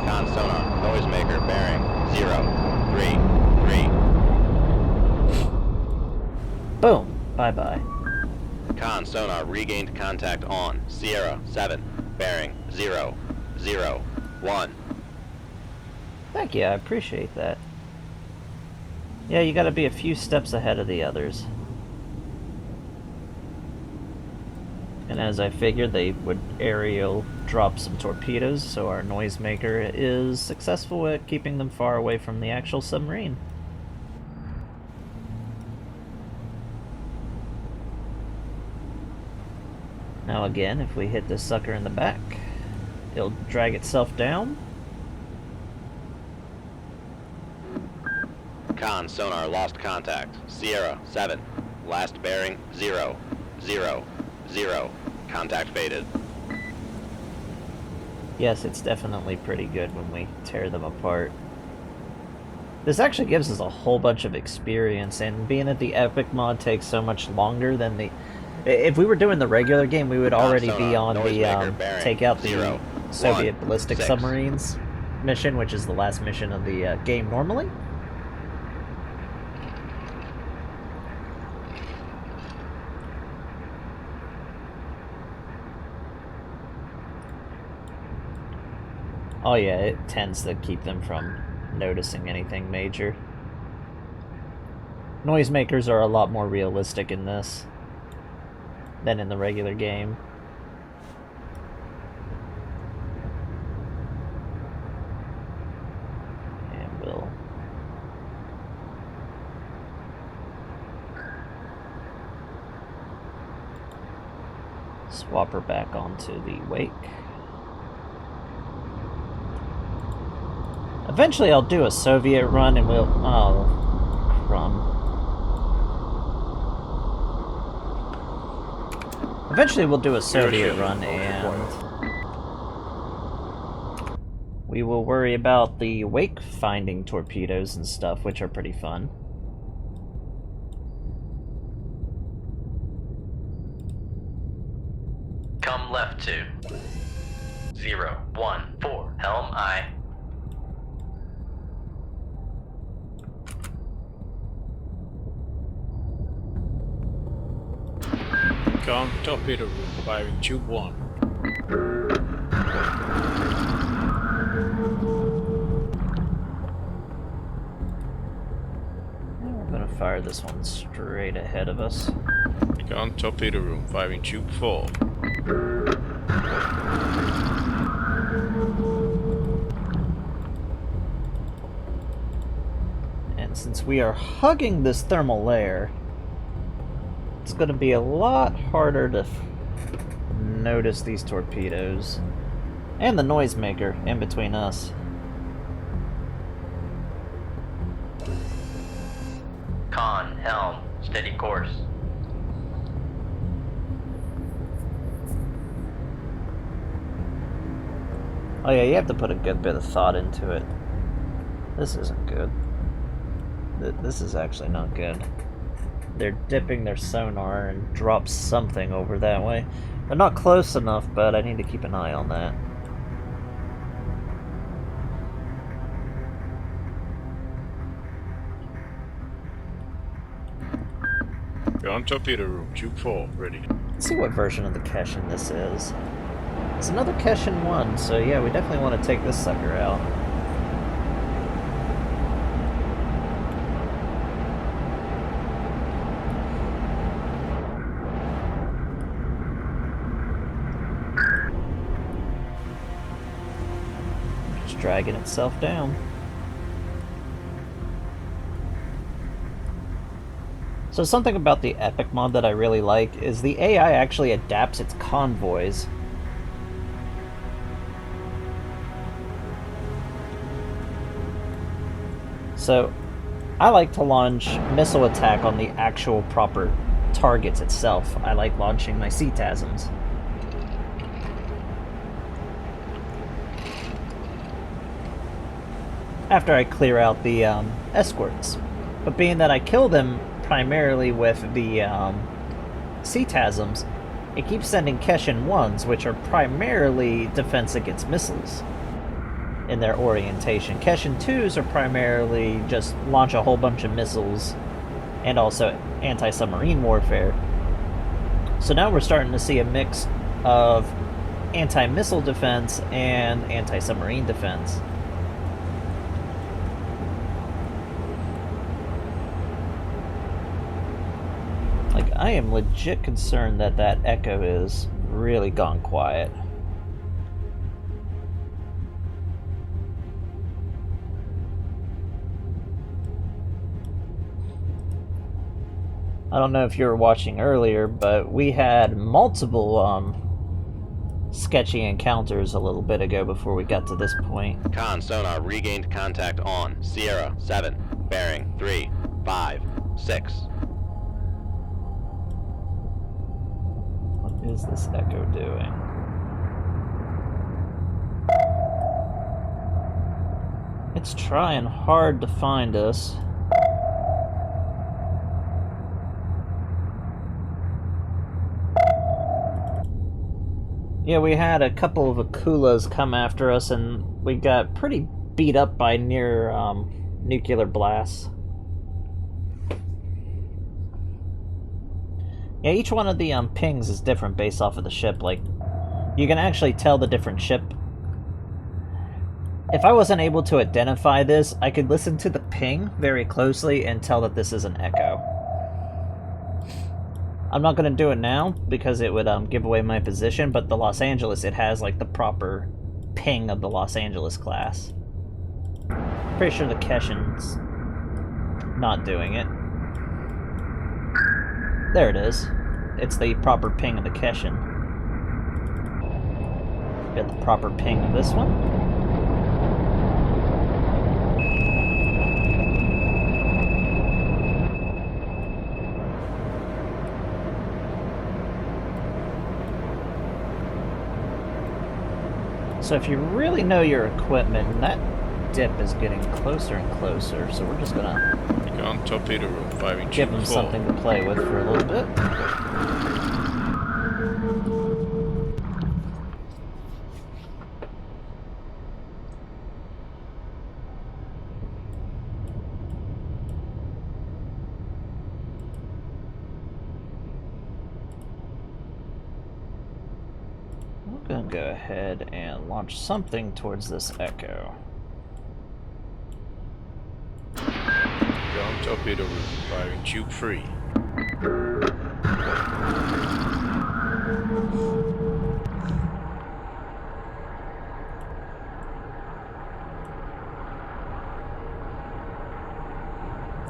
Con sonar noisemaker bearing 0. 3. 3. Boom. Bye-bye. Con sonar regained contact on Sierra 7. Bearing 0. 0. 1. Thank you, I appreciate that. Yeah, you gotta be a few steps ahead of the others. And as I figured, they would aerial drop some torpedoes, so our noisemaker is successful at keeping them far away from the actual submarine. Now again, if we hit this sucker in the back, it'll drag itself down. Con sonar lost contact. Sierra 7. Last bearing 0. 0. 0. Contact faded. Yes, it's definitely pretty good when we tear them apart. This actually gives us a whole bunch of experience, and being that the epic mod takes so much longer than the... If we were doing the regular game, we would already be on the take out the Soviet ballistic submarines mission, which is the last mission of the game normally. Oh yeah, it tends to keep them from noticing anything major. Noisemakers are a lot more realistic in this than in the regular game. And we'll swap her back onto the wake. Eventually I'll do a Soviet run and we'll... Oh, crumb. Eventually we'll do a Soviet run and... we will worry about the wake-finding torpedoes and stuff, which are pretty fun. Come left to 0, 1, 4, helm I. Con torpedo room, firing tube 1. We're gonna fire this one straight ahead of us. Con torpedo room, firing tube 4. And since we are hugging this thermal layer, it's going to be a lot harder to notice these torpedoes. And the noisemaker in between us. Con, helm, steady course. Oh yeah, you have to put a good bit of thought into it. This isn't good. This is actually not good. They're dipping their sonar and drop something over that way. They're not close enough, but I need to keep an eye on that. You're on torpedo room. Juke 4, ready. Let's see what version of the Keshin this is. It's another Keshin 1, so yeah, we definitely want to take this sucker out. Just dragging itself down. So something about the Epic mod that I really like is the AI actually adapts its convoys. So, I like to launch missile attack on the actual proper targets itself. I like launching my pt7s. After I clear out the escorts. But being that I kill them primarily with the ct7s, it keeps sending Keshin 1s, which are primarily defense against missiles in their orientation. Keshin 2s are primarily just launch a whole bunch of missiles and also anti-submarine warfare. So now we're starting to see a mix of anti-missile defense and anti-submarine defense. Like, I am legit concerned that that Echo is really gone quiet. I don't know if you were watching earlier, but we had multiple sketchy encounters a little bit ago before we got to this point. Con sonar regained contact on Sierra 7, bearing 3, 5, 6. What is this Echo doing? It's trying hard to find us. Yeah, we had a couple of Akulas come after us, and we got pretty beat up by near nuclear blasts. Yeah, each one of the pings is different based off of the ship. Like, you can actually tell the different ship. If I wasn't able to identify this, I could listen to the ping very closely and tell that this is an Echo. I'm not going to do it now because it would give away my position, but the Los Angeles, it has like the proper ping of the Los Angeles class. Pretty sure the Keshin's not doing it. There it is. It's the proper ping of the Keshin. Got the proper ping of this one. So if you really know your equipment, that dip is getting closer and closer, so we're just gonna You're on torpedo room. Firing give Juke them 4. something to play with for a little bit. I'm gonna go ahead and launch something towards this Echo. You're on torpedo room. Firing Juke 3.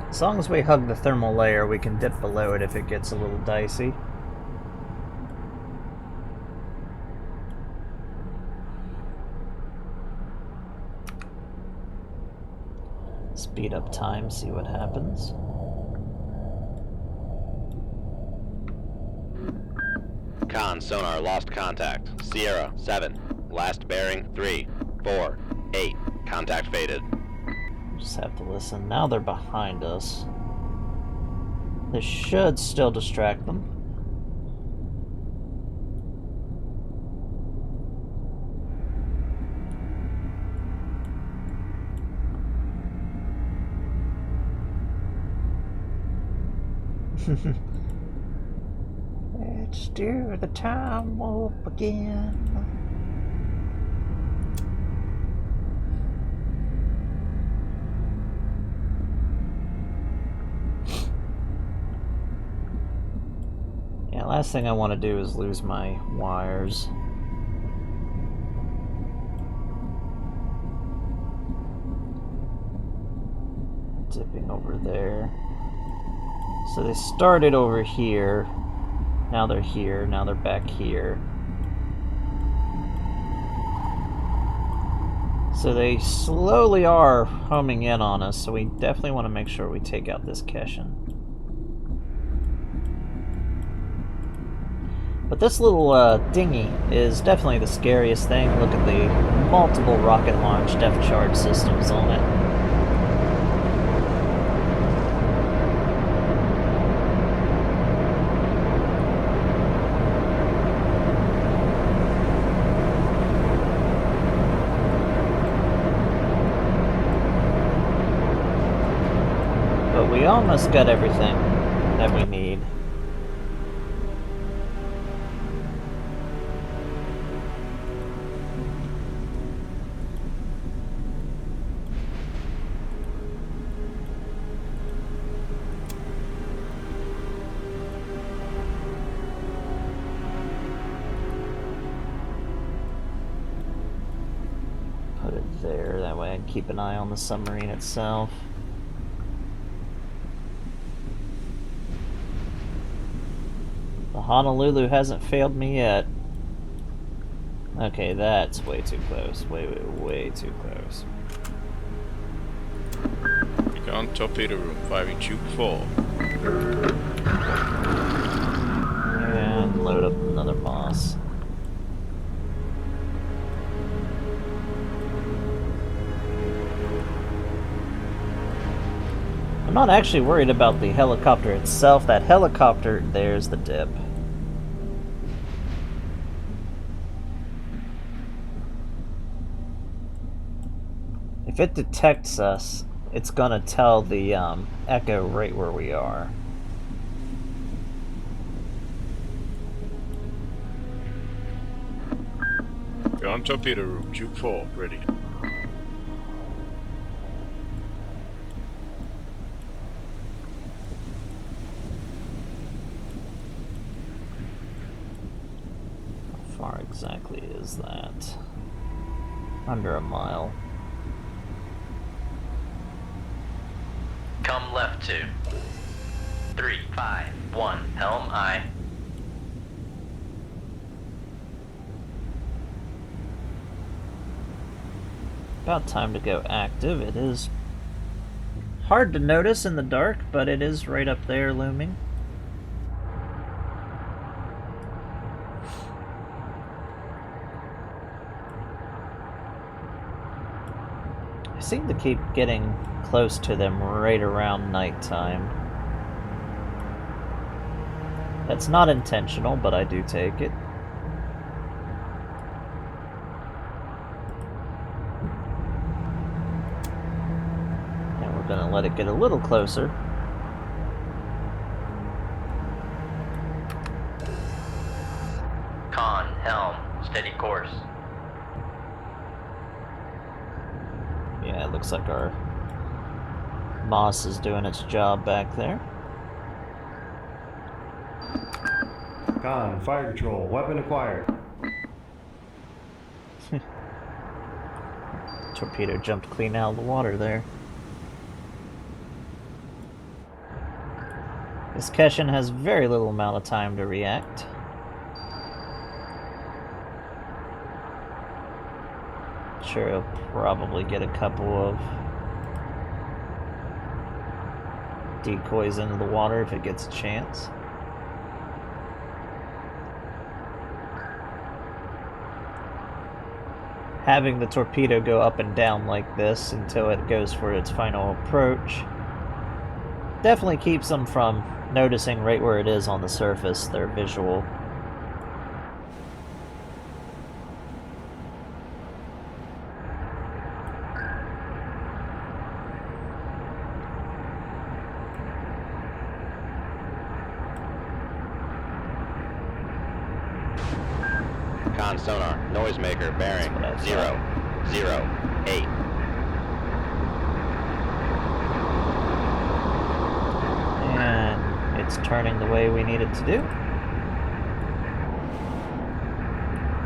As long as we hug the thermal layer, we can dip below it if it gets a little dicey. speed up time, see what happens. Con sonar lost contact. Sierra 7. Last bearing 3, 4, 8. Contact faded. Just have to listen. Now they're behind us. This should still distract them. Let's do the time warp again. Yeah, last thing I want to do is lose my wires. Dipping over there. So they started over here. Now they're here. Now they're back here. So they slowly are homing in on us, so we definitely want to make sure we take out this Keshin. But this little dinghy is definitely the scariest thing. Look at the multiple rocket launch depth charge systems on it. But we almost got everything that we need. Put it there, that way I can keep an eye on the submarine itself. The Honolulu hasn't failed me yet. Okay, that's way too close. Way too close. Recon torpedo room, firing tube 4. And load up another boss. I'm not actually worried about the helicopter itself. That helicopter, there's the dip. If it detects us, it's gonna tell the Echo right where we are. Recon torpedo room, tube 4, ready. How far exactly is that? Under a mile. Come left 2. 3, 5, 1. Helm aye. About time to go active. It is hard to notice in the dark, but it is right up there looming. I seem to keep getting close to them right around nighttime. That's not intentional, but I do take it. And we're gonna let it get a little closer. Con, helm, steady course. Yeah, it looks like our Moss is doing its job back there. Con, fire control, weapon acquired. Torpedo jumped clean out of the water there. This Keshin has very little amount of time to react. Sure, he'll probably get a couple of decoys into the water if it gets a chance. Having the torpedo go up and down like this until it goes for its final approach definitely keeps them from noticing right where it is on the surface, their visual. Con sonar, noisemaker, bearing, That's what I 0, 0, 8. And it's turning the way we need it to do.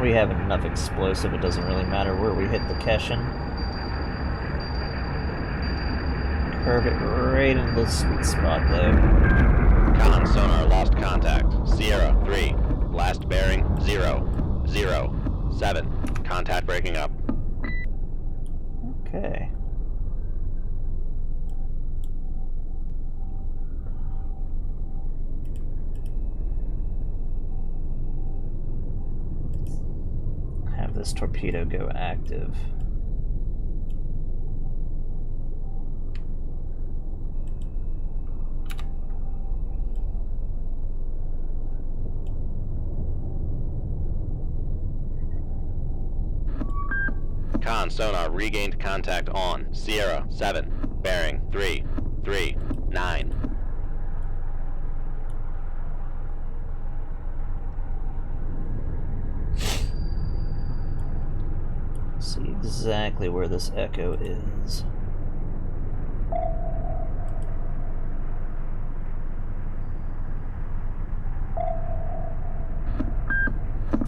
We have enough explosive, it doesn't really matter where we hit the Keshin. Curve it right into the sweet spot though. Con sonar, lost contact. Sierra, 3. Last bearing, 0, 0, 7. Contact breaking up. Okay. Have this torpedo go active. Con sonar, regained contact on. Sierra, 7. Bearing, 3, 3, 9. See exactly where this echo is.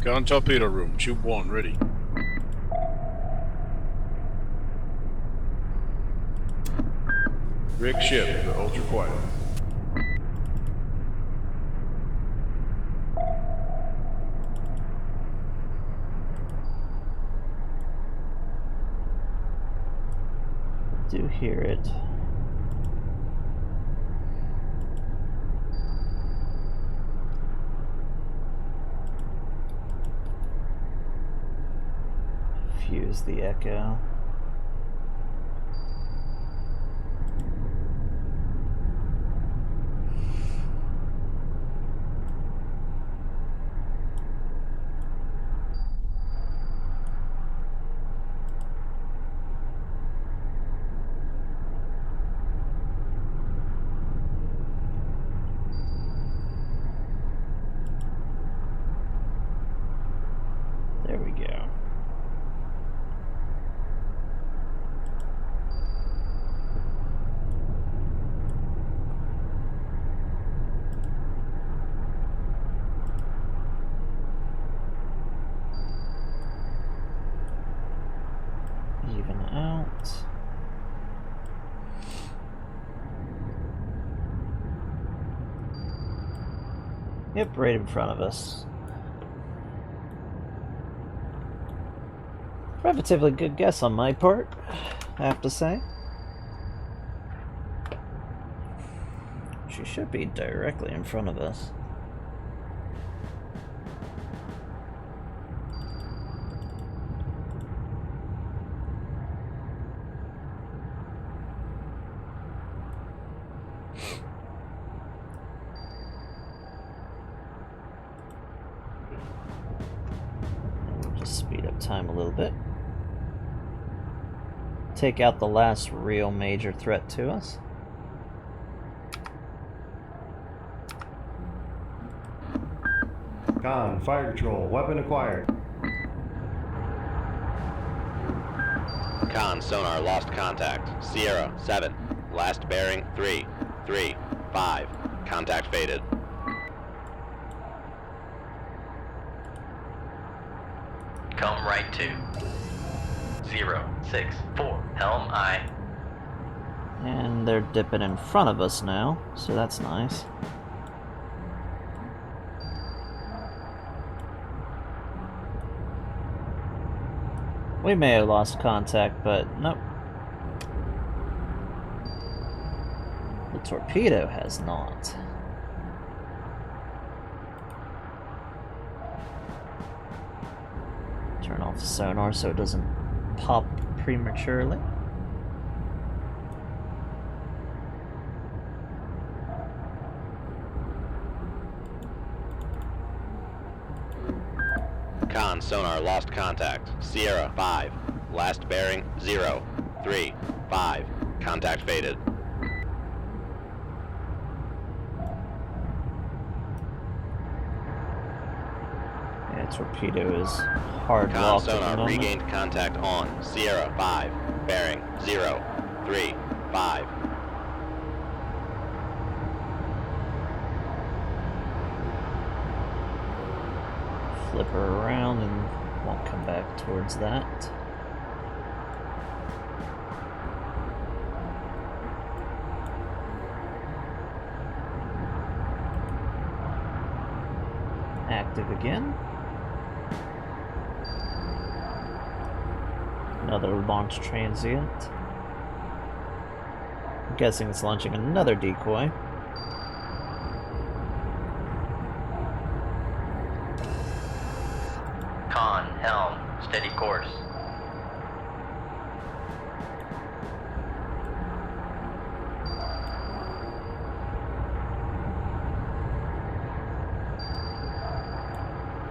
Con torpedo room, tube 1 ready. Rig ship to ultra quiet. Do hear it. Fuse the echo. There we go. Even out. Yep, right in front of us. Relatively good guess on my part, I have to say. She should be directly in front of us. We'll just speed up time a little bit. Take out the last real major threat to us. Con, fire control, weapon acquired. Con sonar, lost contact. Sierra, 7. Last bearing, 3, 3, 5. Contact faded. Come right to 0, 6, 4. Helm I. And they're dipping in front of us now, so that's nice. We may have lost contact, but nope. The torpedo has not. Turn off the sonar so it doesn't pop prematurely. Con sonar lost contact. Sierra 5. Last bearing 0, 3, 5. Contact faded. Yeah, torpedo is hard Con locked at the sonar moment. regained contact on. Sierra 5. Bearing 0, 3, 5. Flip her around and won't come back towards that. Active again. Another launch transient. I'm guessing it's launching another decoy. Con, helm, steady course.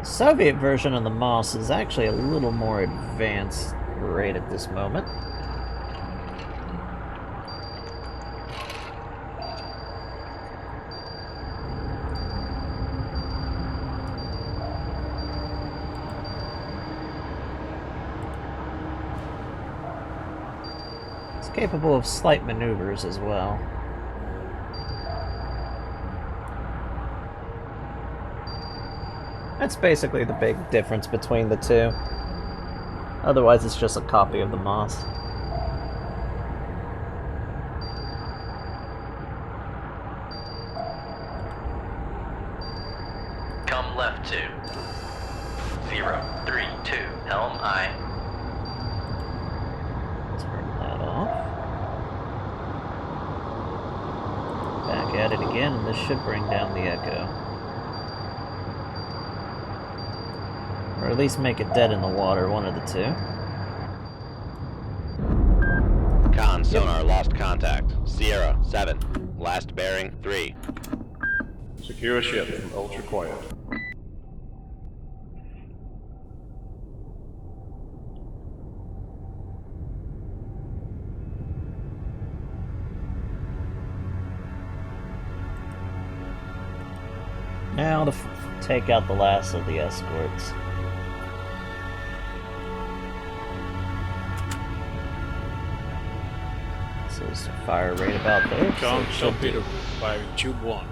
The Soviet version of the Moss is actually a little more advanced right at this moment. It's capable of slight maneuvers as well. That's basically the big difference between the two. Otherwise, it's just a copy of the Moss. Come left 2. 0, 3, 2. Helm aye. Turn that off. Back at it again, and this should bring down the Echo. Or at least make it dead in the water, one of the two. Con sonar lost contact. Sierra 7. Last bearing 3. Secure ship from ultra quiet. Now to take out the last of the escorts. Says fire rate about there. so Con it should be- torpedo firing tube 1.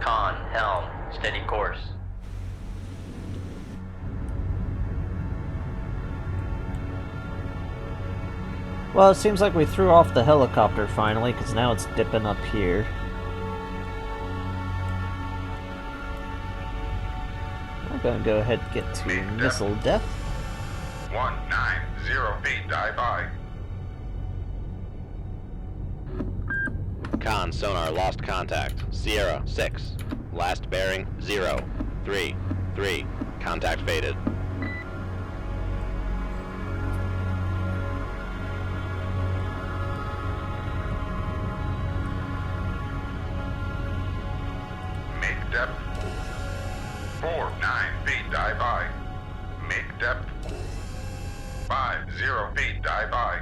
Con, helm, steady course. Well, it seems like we threw off the helicopter finally, because now it's dipping up here. We're gonna go ahead and get to missile depth. 190 feet, dive by. Con sonar lost contact. Sierra 6. Last bearing 0, 3, 3. Contact faded. Make depth 49 feet, dive by. Make depth 50 feet, dive by.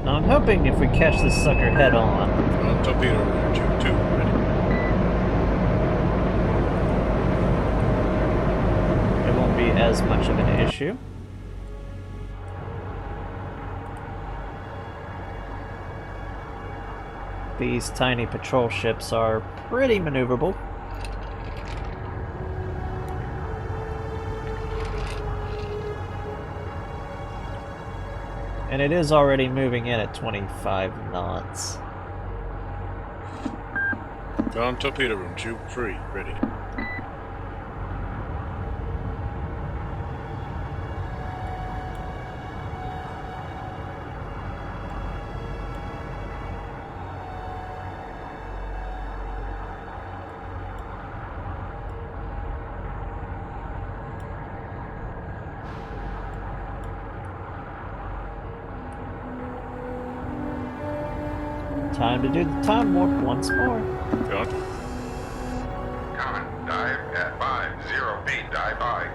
Now I'm hoping if we catch this sucker head on, Con torpedo tube 2 ready. it won't be as much of an issue. These tiny patrol ships are pretty maneuverable. And it is already moving in at 25 knots. Con torpedo room, tube 3, ready. Time to do the time warp once more. Con. Con, dive at 50 feet, dive by.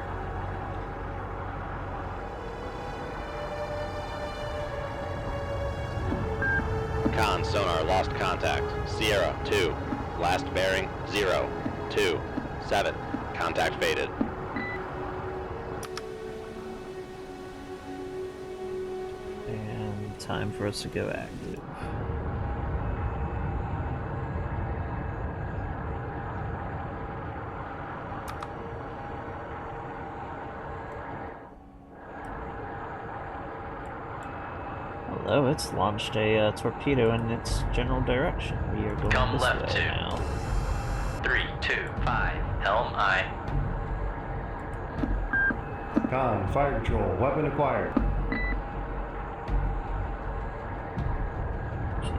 Con sonar lost contact. Sierra 2. Last bearing 0, 2, 7. Contact faded. And time for us to go active. Hello, it's launched a torpedo in its general direction. We are going Come this left way 2. now. 3, 2, 5. Helm aye. Con, fire control, weapon acquired.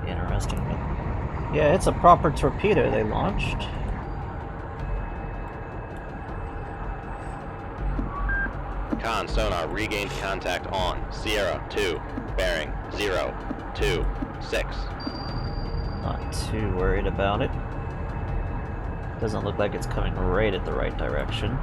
Interesting. Yeah, it's a proper torpedo they launched. Con sonar regained contact on Sierra 2. Bearing 0, 2, 6. Not too worried about it. Doesn't look like it's coming right at the right direction.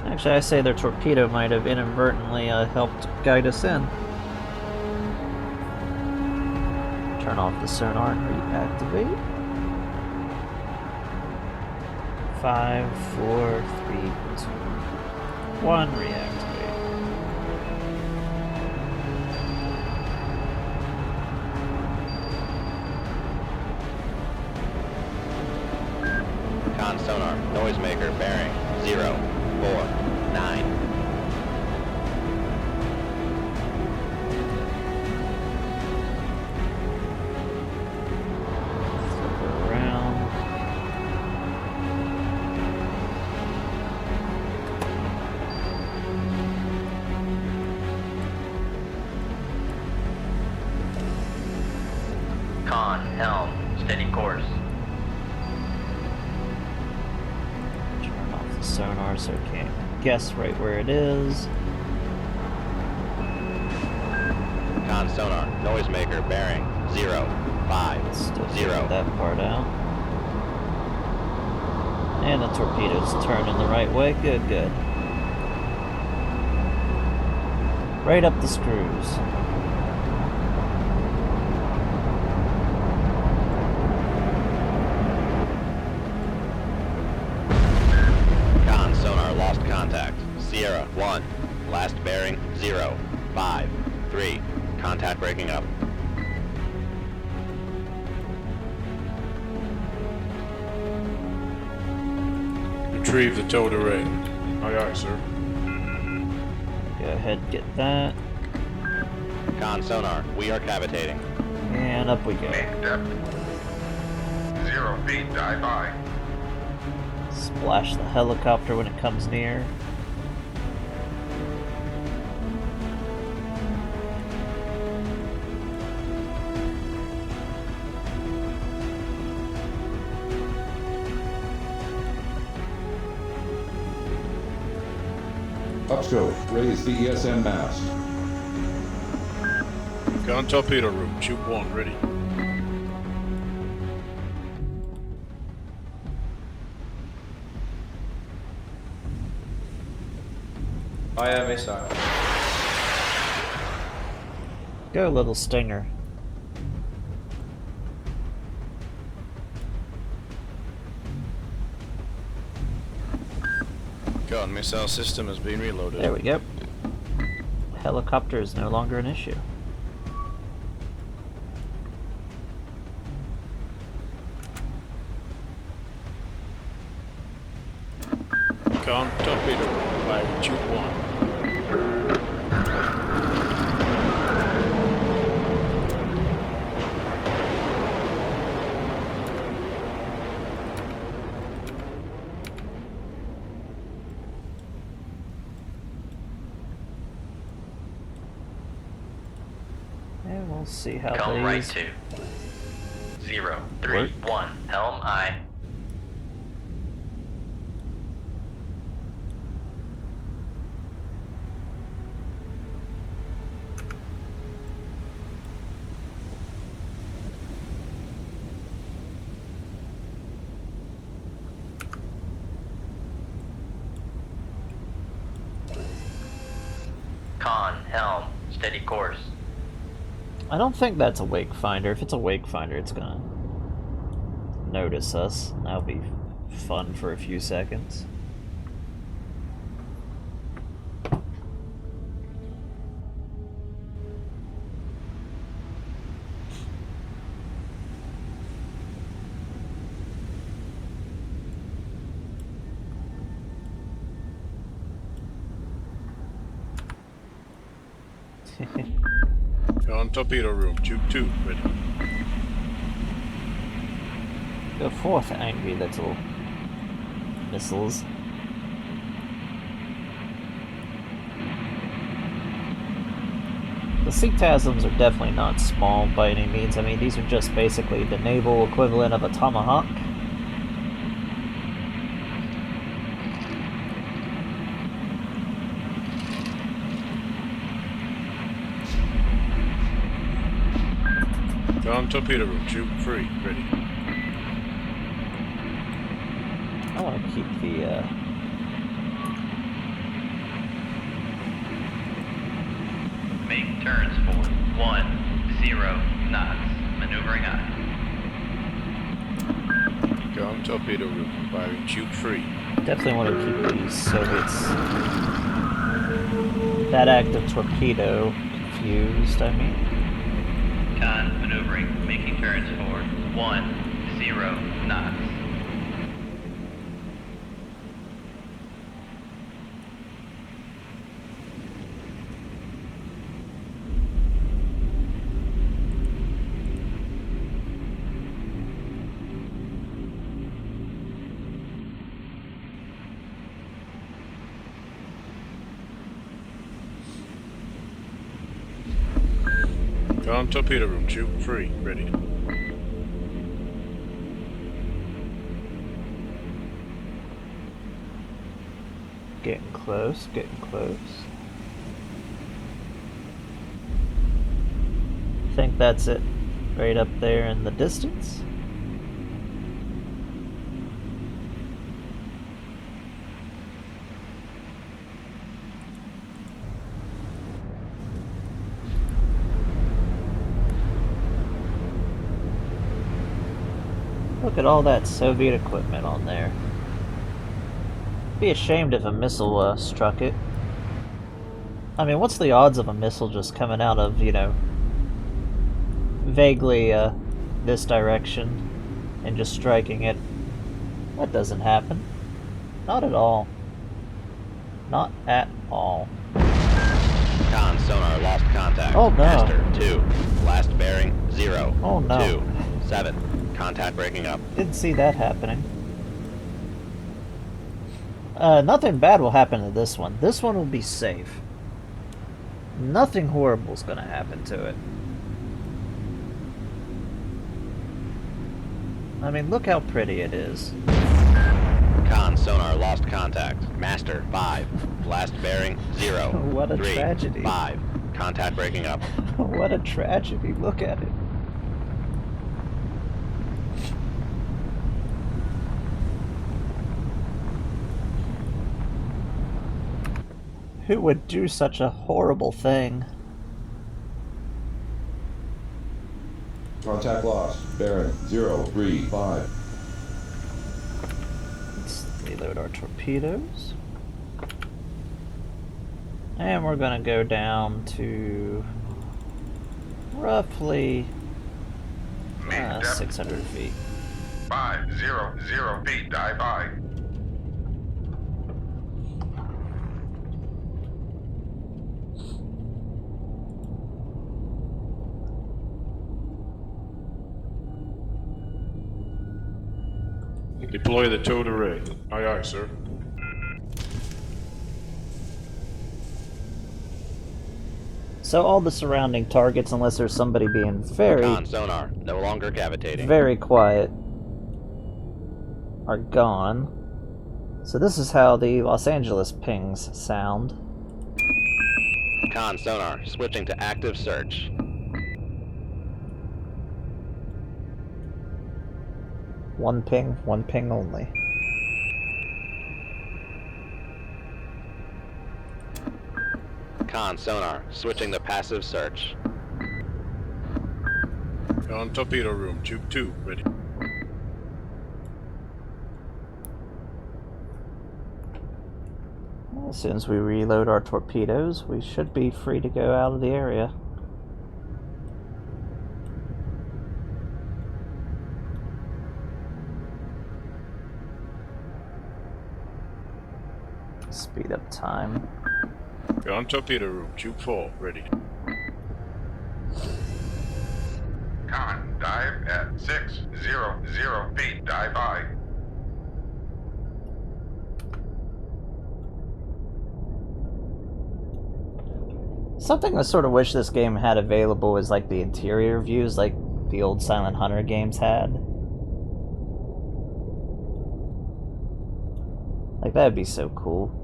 Actually, I say their torpedo might have inadvertently helped guide us in. Turn off the sonar and reactivate. 5, 4, 3, 2, 1, reactivate. Con sonar noisemaker bearing 0, 4, 9. Flip around. Con, helm, steady course. Turn off the sonar so it can't guess right where it is. Con sonar noisemaker bearing 0, 5, Still 0. figure that part out. And the torpedo's turning the right way. Good, good. Right up the screws. Con sonar lost contact. Sierra 1. Last bearing 0, 5, 3. Contact breaking up. Retrieve the towed array. Aye, aye, sir. Go ahead and get that. Con sonar, we are cavitating. And up we go. Main depth 0 feet, dive by. Splash the helicopter when it comes near. Upscope, raise the ESM mast. Con torpedo room, tube 1, ready. Aye, missile. Go, little stinger. Con missile system has been reloaded. There we go. Helicopter is no longer an issue. Con torpedo room, fire Tube 1. And we'll see how Come right these... to 0, 3, 1. Helm I. Con, helm, steady course. I don't think that's a wake finder. If it's a wake finder, it's gonna notice us. That'll be fun for a few seconds. On torpedo room, Tube 2, ready. Go forth, angry little missiles. The Cetasms are definitely not small by any means. I mean, these are just basically the naval equivalent of a tomahawk. On torpedo room, Tube 3, ready. I want to keep the, Make turns for 1, 0 knots. Maneuvering aye. On torpedo room, firing Tube 3. definitely want to keep these Soviets, that active torpedo, confused, I mean. Con, maneuvering, making turns for 1, 0 knots. On torpedo room, Tube 3, ready. Getting close, getting close. I think that's it, right up there in the distance. Look at all that Soviet equipment on there. Be ashamed if a missile struck it. I mean, what's the odds of a missile just coming out of, you know, vaguely this direction and just striking it? That doesn't happen. Not at all. Not at all. Con sonar lost contact. Oh no. Master 2. Last bearing 0. Oh no. 2. 7. Contact breaking up. Didn't see that happening. Nothing bad will happen to this one. This one will be safe. Nothing horrible is going to happen to it. I mean, look how pretty it is. Con sonar lost contact. Master 5. Last bearing 0. What a 3, tragedy. 5. Contact breaking up. What a tragedy. Look at it. Who would do such a horrible thing? Contact lost. Bearing 035. Let's reload our torpedoes. And we're gonna go down to roughly Mean depth 600 feet. 500 feet. Dive high. Deploy the towed array. Aye, aye, sir. So all the surrounding targets, unless there's somebody being very, Con sonar, no longer cavitating. very quiet, are gone. So this is how the Los Angeles pings sound. Con sonar, switching to active search. One ping only. Con sonar, switching to passive search. On torpedo room, tube 2, ready. As soon as we reload our torpedoes, we should be free to go out of the area. Speed up time. On torpedo room, tube 4, ready. Con, dive at 600 feet. Dive high. Something I sort of wish this game had available is like the interior views like the old Silent Hunter games had. Like that'd be so cool.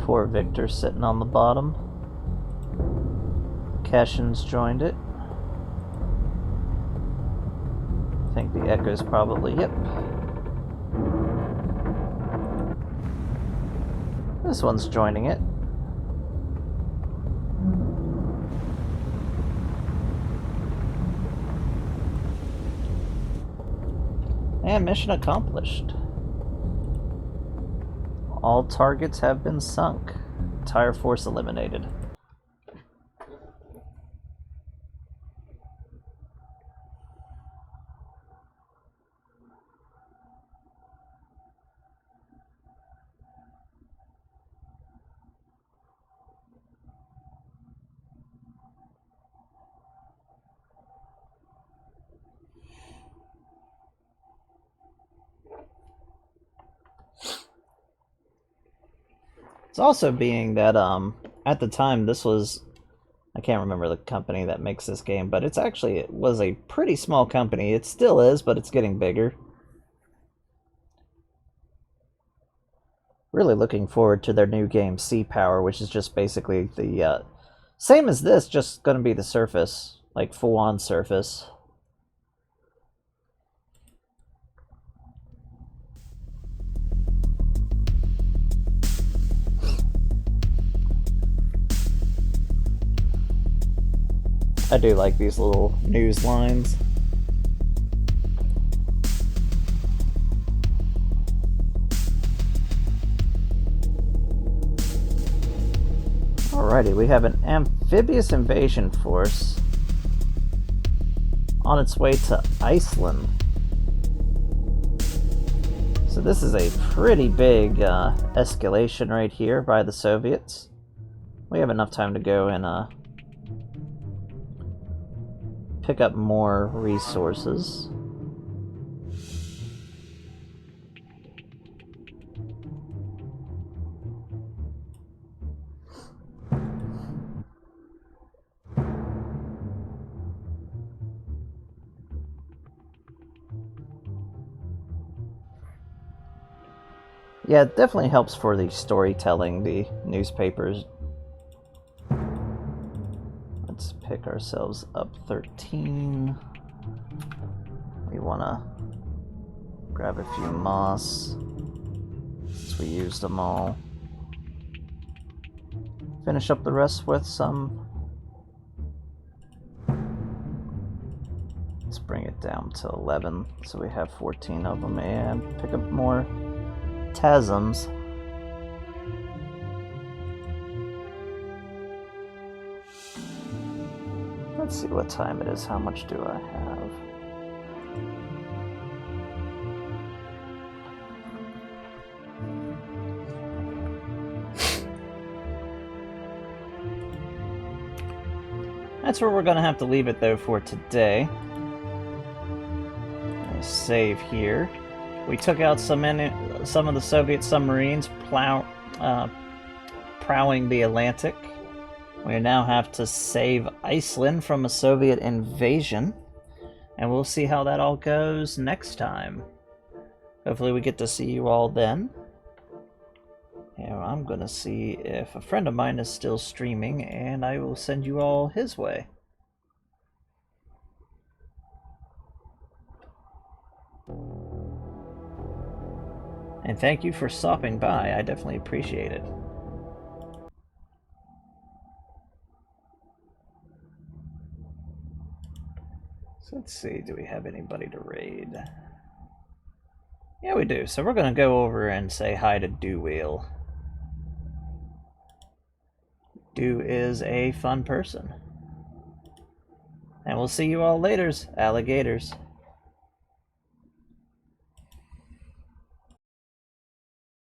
Poor Victor sitting on the bottom. Cashin's joined it. I think the Echo's probably, yep. This one's joining it. And mission accomplished. All targets have been sunk. Entire force eliminated. It's also being that, at the time, this was, I can't remember the company that makes this game, but it was a pretty small company. It still is, but it's getting bigger. Really looking forward to their new game, Sea Power, which is just basically the, same as this, just gonna be the Surface, like full-on Surface. I do like these little news lines. Alrighty, we have an amphibious invasion force on its way to Iceland. So this is a pretty big escalation right here by the Soviets. We have enough time to go and pick up more resources. Yeah, it definitely helps for the storytelling, the newspapers. Let's pick ourselves up 13. We want to grab a few moss, since we used them all. Finish up the rest with some. Let's bring it down to 11, so we have 14 of them, and pick up more TASMs. Let's see what time it is. How much do I have? That's where we're going to have to leave it, though, for today. I'll save here. We took out some of the Soviet submarines prowling the Atlantic. We now have to save Iceland from a Soviet invasion. And we'll see how that all goes next time. Hopefully we get to see you all then. Yeah, I'm gonna see if a friend of mine is still streaming, and I will send you all his way. And thank you for stopping by. I definitely appreciate it. So let's see, do we have anybody to raid? Yeah, we do. So we're gonna go over and say hi to Dewheel. Dew is a fun person. And we'll see you all later, alligators.